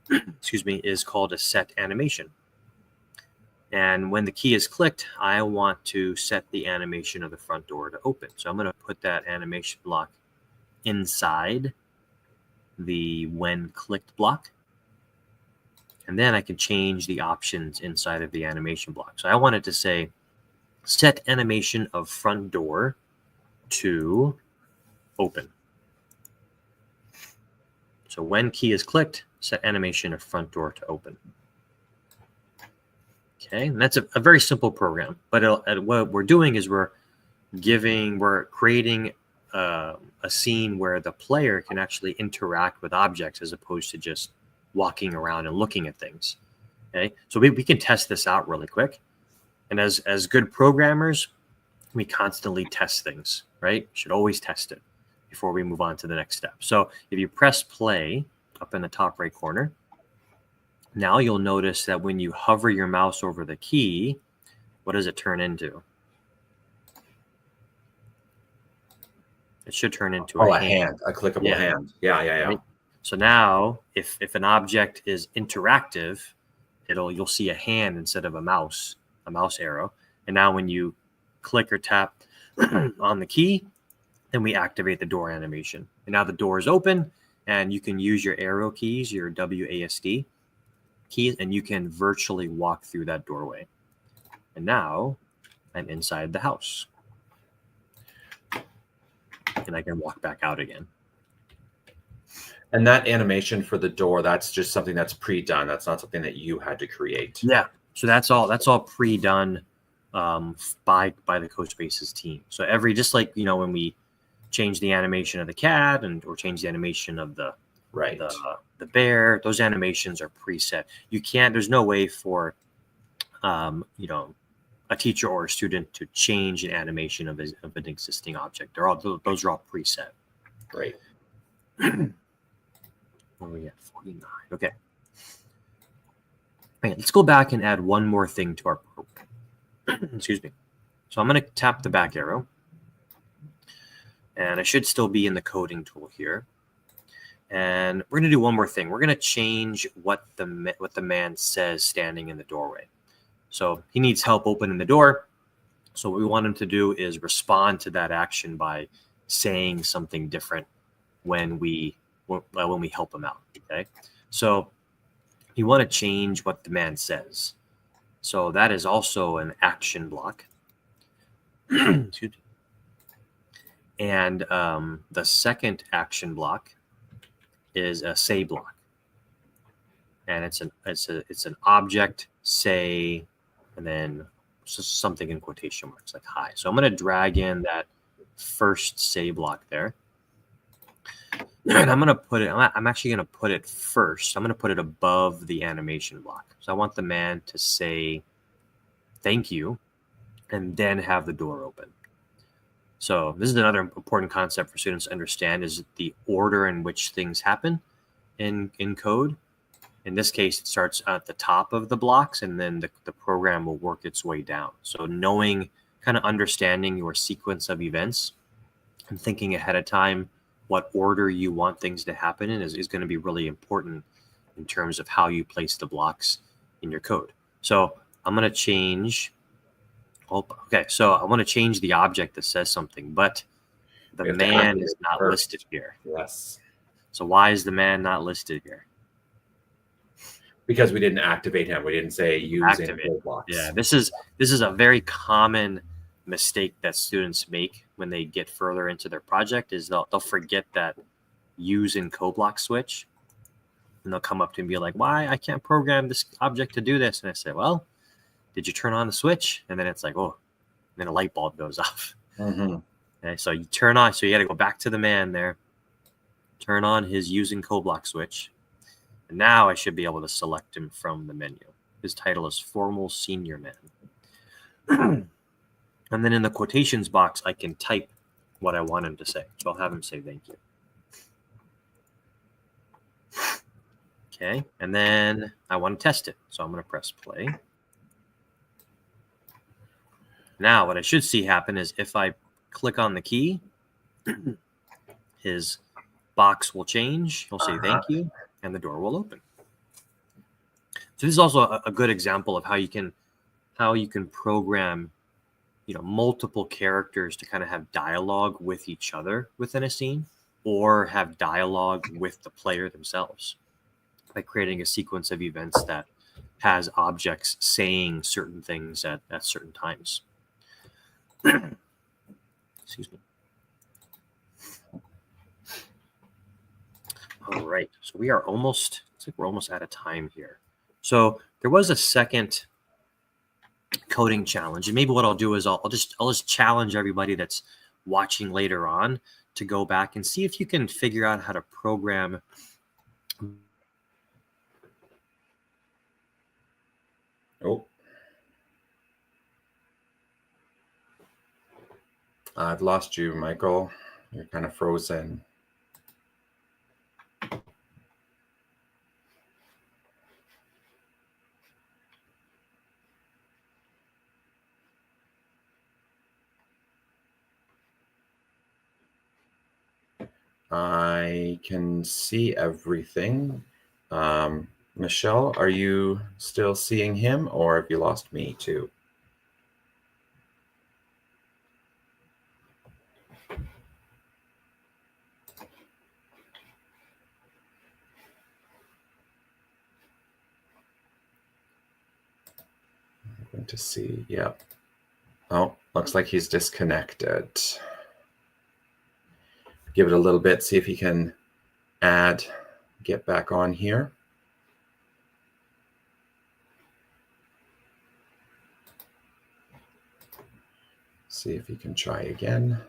excuse me, is called a set animation. And when the key is clicked, I want to set the animation of the front door to open. So I'm going to put that animation block inside the when clicked block. And then I can change the options inside of the animation block. So I wanted to say set animation of front door to open. So when key is clicked, set animation of front door to open. Okay, and that's a very simple program. But what we're doing is we're creating a scene where the player can actually interact with objects as opposed to just walking around and looking at things. Okay, so we can test this out really quick. And as good programmers, we constantly test things, right? Should always test it before we move on to the next step. So if you press play up in the top right corner, now you'll notice that when you hover your mouse over the key, what does it turn into? It should turn into
Oh,
a
a
hand.
hand, a clickable
Yeah.
hand. Yeah, yeah, yeah.
Right? So now, if an object is interactive, you'll see a hand instead of a mouse arrow. And now when you click or tap on the key, then we activate the door animation. And now the door is open, and you can use your arrow keys, your WASD keys, and you can virtually walk through that doorway. And now I'm inside the house. And I can walk back out again.
And that animation for the door, that's just something that's pre-done. That's not something that you had to create.
Yeah. So that's all pre-done by the CoSpaces team. So just like, when we change the animation of the cat or change the animation of the
Right.
the bear, those animations are preset. There's no way for a teacher or a student to change an animation of an existing object. Those are all preset.
Right.
Where are we at? 49. Okay. Okay, let's go back and add one more thing to our program. Excuse me. So I'm going to tap the back arrow. And I should still be in the coding tool here. And we're going to do one more thing. We're going to change what the man says standing in the doorway. So he needs help opening the door. So what we want him to do is respond to that action by saying something different when we help him out. Okay. So you want to change what the man says. So that is also an action block. And the second action block is a say block, and it's an object say, and then something in quotation marks like hi. So I'm going to drag in that first say block there, and I'm going to put it. I'm actually going to put it first. I'm going to put it above the animation block. So I want the man to say thank you, and then have the door open. So this is another important concept for students to understand, is the order in which things happen in code. In this case, it starts at the top of the blocks, and then the program will work its way down. So kind of understanding your sequence of events and thinking ahead of time what order you want things to happen in is going to be really important in terms of how you place the blocks in your code. So I'm going to change... Okay, so I want to change the object that says something, but the man is not listed here.
Yes.
So why is the man not listed here?
Because we didn't activate him. We didn't say using CoBlocks.
Yeah, this is a very common mistake that students make when they get further into their project, is they'll forget that use in CoBlock switch, and they'll come up to me and be like, why I can't program this object to do this? And I say, well, did you turn on the switch? And then it's like, oh, then a light bulb goes off.
Mm-hmm.
Okay, so you turn on, so you got to go back to the man there, turn on his using CoBlock switch. And now I should be able to select him from the menu. His title is Formal Senior Man. And then in the quotations box, I can type what I want him to say. So I'll have him say thank you. Okay, and then I want to test it. So I'm going to press play. Now, what I should see happen is if I click on the key, his box will change. He'll say thank you, and the door will open. So this is also a good example of how you can program, multiple characters to kind of have dialogue with each other within a scene, or have dialogue with the player themselves by creating a sequence of events that has objects saying certain things at certain times. Excuse me. All right, so we are almost out of time here. So there was a second coding challenge, and maybe what I'll do is I'll just challenge everybody that's watching later on to go back and see if you can figure out how to program.
Oh, I've lost you, Michael. You're kind of frozen. I can see everything. Michelle, are you still seeing him, or have you lost me too? I'm going to see. Yeah. Oh, looks like he's disconnected. Give it a little bit, see if he can get back on here. See if he can try again.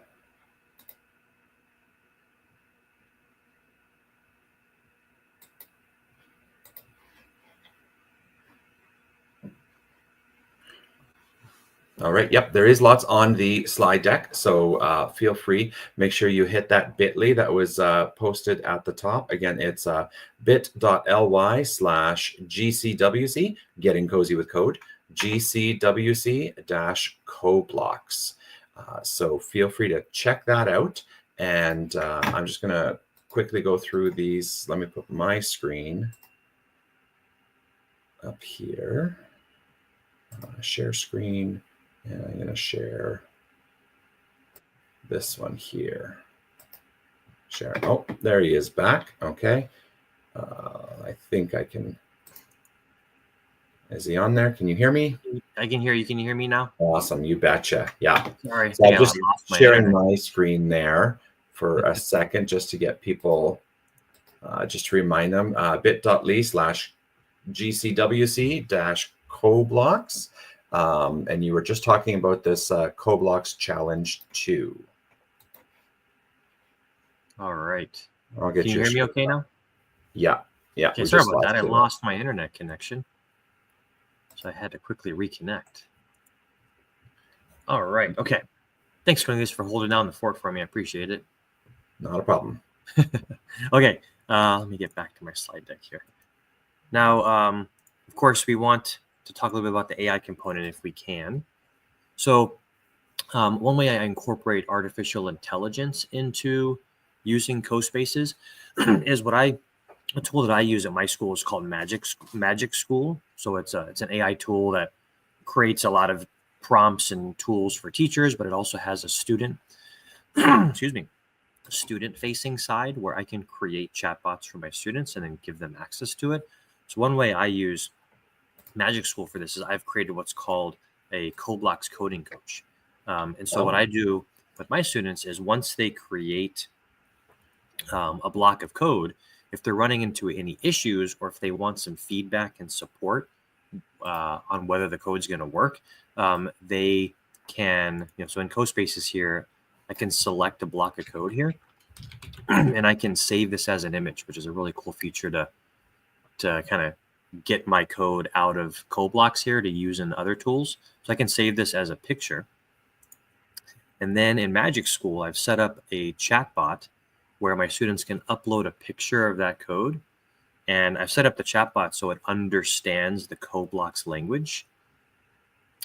All right. Yep. There is lots on the slide deck. So feel free. Make sure you hit that bit.ly that was posted at the top. Again, it's bit.ly/GCWC, Getting Cozy with Code, GCWC-CoBlocks. So feel free to check that out. And I'm just going to quickly go through these. Let me put my screen up here. Share screen. And I'm going to share this one here. Share. Oh, there he is back. Okay. I think I can. Is he on there? Can you hear me?
I can hear you. Can you hear me now?
Awesome. You betcha. Yeah.
Sorry.
So I'm just sharing my screen there for a second just to get people, just to remind them, bit.ly/GCWC-CoBlocks. And you were just talking about this CoBlocks Challenge 2.
All right.
I'll get
Can you hear me okay now?
Yeah. Yeah.
Okay, sorry about that. I lost my internet connection. So I had to quickly reconnect. All right. Okay. Thanks, Cornelius, for holding down the fort for me. I appreciate it.
Not a problem.
Okay. Let me get back to my slide deck here. Now, of course, we want to talk a little bit about the AI component if we can. So one way I incorporate artificial intelligence into using CoSpaces is a tool that I use at my school is called Magic School. So it's an AI tool that creates a lot of prompts and tools for teachers, but it also has a student facing side where I can create chatbots for my students and then give them access to it. So one way I use Magic School for this is I've created what's called a CoBlocks coding coach. And so what I do with my students is once they create a block of code, if they're running into any issues or if they want some feedback and support on whether the code's going to work, they can, so in CoSpaces here, I can select a block of code here and I can save this as an image, which is a really cool feature to kind of get my code out of CoBlocks here to use in other tools. So I can save this as a picture. And then in Magic School, I've set up a chatbot where my students can upload a picture of that code. And I've set up the chatbot so it understands the CoBlocks language.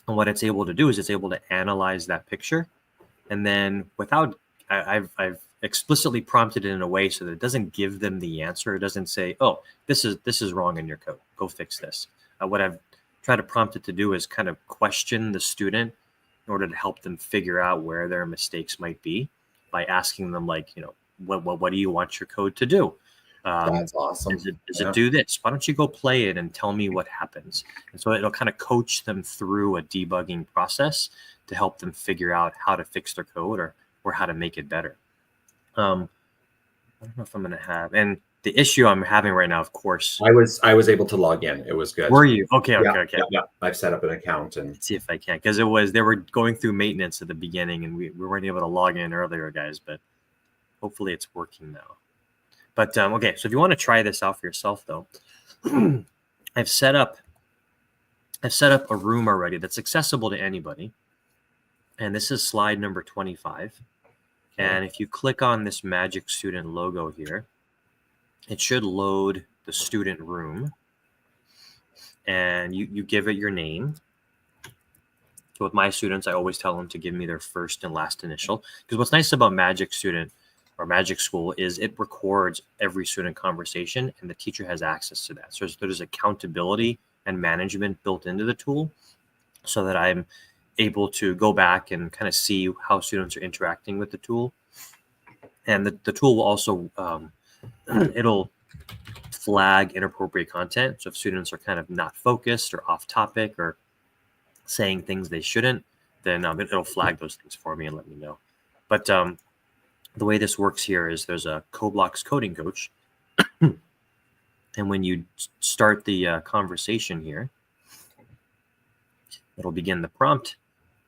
And what it's able to do is it's able to analyze that picture. And then I've explicitly prompted it in a way so that it doesn't give them the answer. It doesn't say, oh, this is wrong in your code. Go fix this. What I've tried to prompt it to do is kind of question the student in order to help them figure out where their mistakes might be by asking them, like, what do you want your code to do?
That's awesome.
Does it do this? Why don't you go play it and tell me what happens? And so it'll kind of coach them through a debugging process to help them figure out how to fix their code or how to make it better. I don't know if I'm going to have, and the issue I'm having right now, of course.
I was able to log in. It was good.
Were you? Okay.
Yeah. I've set up an account and
let's see if I can, because they were going through maintenance at the beginning and we weren't able to log in earlier, guys, but hopefully it's working now. But okay, so if you want to try this out for yourself, though, I've set up a room already that's accessible to anybody, and this is slide number 25. And if you click on this Magic Student logo here, it should load the student room, and you give it your name. So with my students, I always tell them to give me their first and last initial, because what's nice about Magic Student, or Magic School is it records every student conversation, and the teacher has access to that. So there's accountability and management built into the tool, so that I'm able to go back and kind of see how students are interacting with the tool. And the tool will also, it'll flag inappropriate content. So if students are kind of not focused or off topic or saying things they shouldn't, then it'll flag those things for me and let me know. But the way this works here is there's a CoBlocks coding coach. And when you start the conversation here, it'll begin the prompt,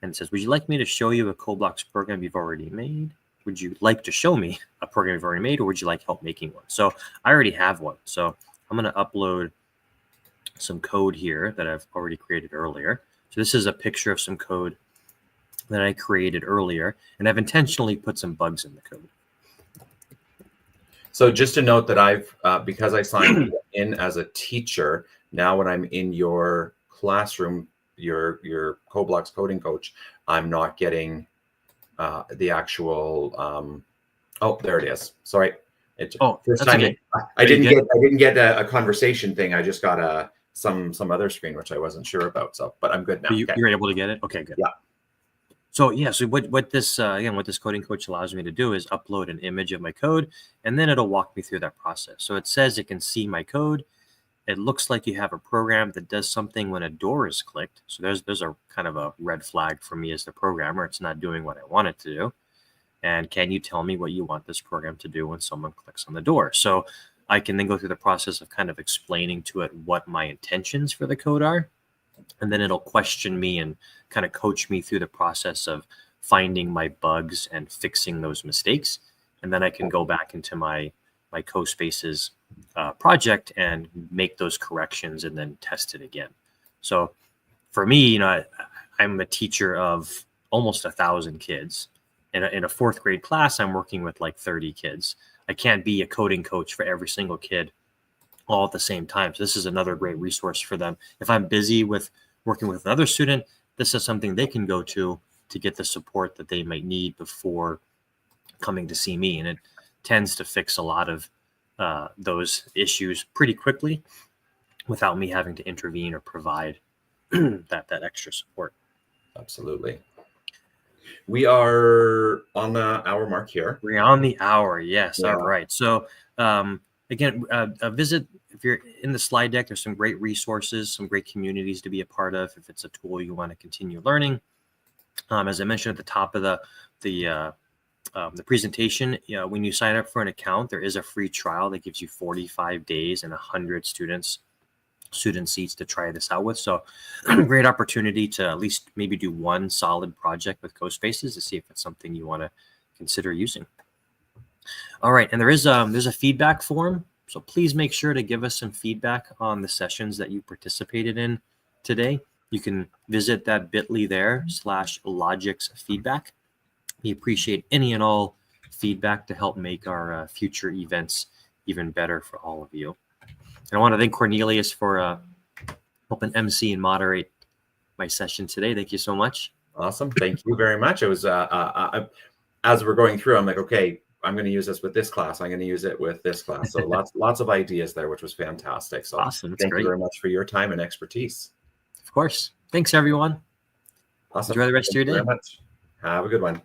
and it says, would you like me to show you a CoBlocks program you've already made? Would you like to show me a program you've already made, or would you like help making one? So I already have one. So I'm going to upload some code here that I've already created earlier. So this is a picture of some code that I created earlier, and I've intentionally put some bugs in the code.
So just to note that I've, because I signed in as a teacher, now when I'm in your classroom, your CoBlocks coding coach, I'm not getting the actual, oh, there it is. Sorry. First time
okay.
I didn't get a conversation thing. I just got some other screen, which I wasn't sure about. So, but I'm good now.
You're able to get it? Okay, good.
Yeah.
So yeah, so what this again, what this coding coach allows me to do is upload an image of my code, and then it'll walk me through that process. So it says it can see my code. It looks like you have a program that does something when a door is clicked. So there's a kind of a red flag for me as the programmer. It's not doing what I want it to do. And can you tell me what you want this program to do when someone clicks on the door? So I can then go through the process of kind of explaining to it what my intentions for the code are. And then it'll question me and kind of coach me through the process of finding my bugs and fixing those mistakes. And then I can go back into my CoSpaces project and make those corrections and then test it again. So for me, I'm a teacher of almost 1,000 kids. In a fourth grade class, I'm working with like 30 kids. I can't be a coding coach for every single kid all at the same time. So this is another great resource for them. If I'm busy with working with another student, this is something they can go to get the support that they might need before coming to see me. And it tends to fix a lot of those issues pretty quickly without me having to intervene or provide that extra support.
Absolutely. We are on the hour mark here.
We're on the hour. Yes.
Yeah.
All right. So again, visit, if you're in the slide deck, there's some great resources, some great communities to be a part of if it's a tool you want to continue learning. As I mentioned at the top of the presentation, when you sign up for an account, there is a free trial that gives you 45 days and 100 student seats to try this out with. So great opportunity to at least maybe do one solid project with CoSpaces to see if it's something you want to consider using. All right. And there's a feedback form. So please make sure to give us some feedback on the sessions that you participated in today. You can visit that bit.ly there /logicsfeedback. We appreciate any and all feedback to help make our future events even better for all of you. And I want to thank Cornelius for helping MC and moderate my session today. Thank you so much.
Awesome. Thank you very much. It was, as we're going through, I'm like, okay, I'm going to use this with this class. I'm going to use it with this class. So lots of ideas there, which was fantastic. So
awesome.
Thank you very much for your time and expertise.
Of course. Thanks, everyone.
Awesome.
Enjoy the rest of your day.
Very much. Have a good one.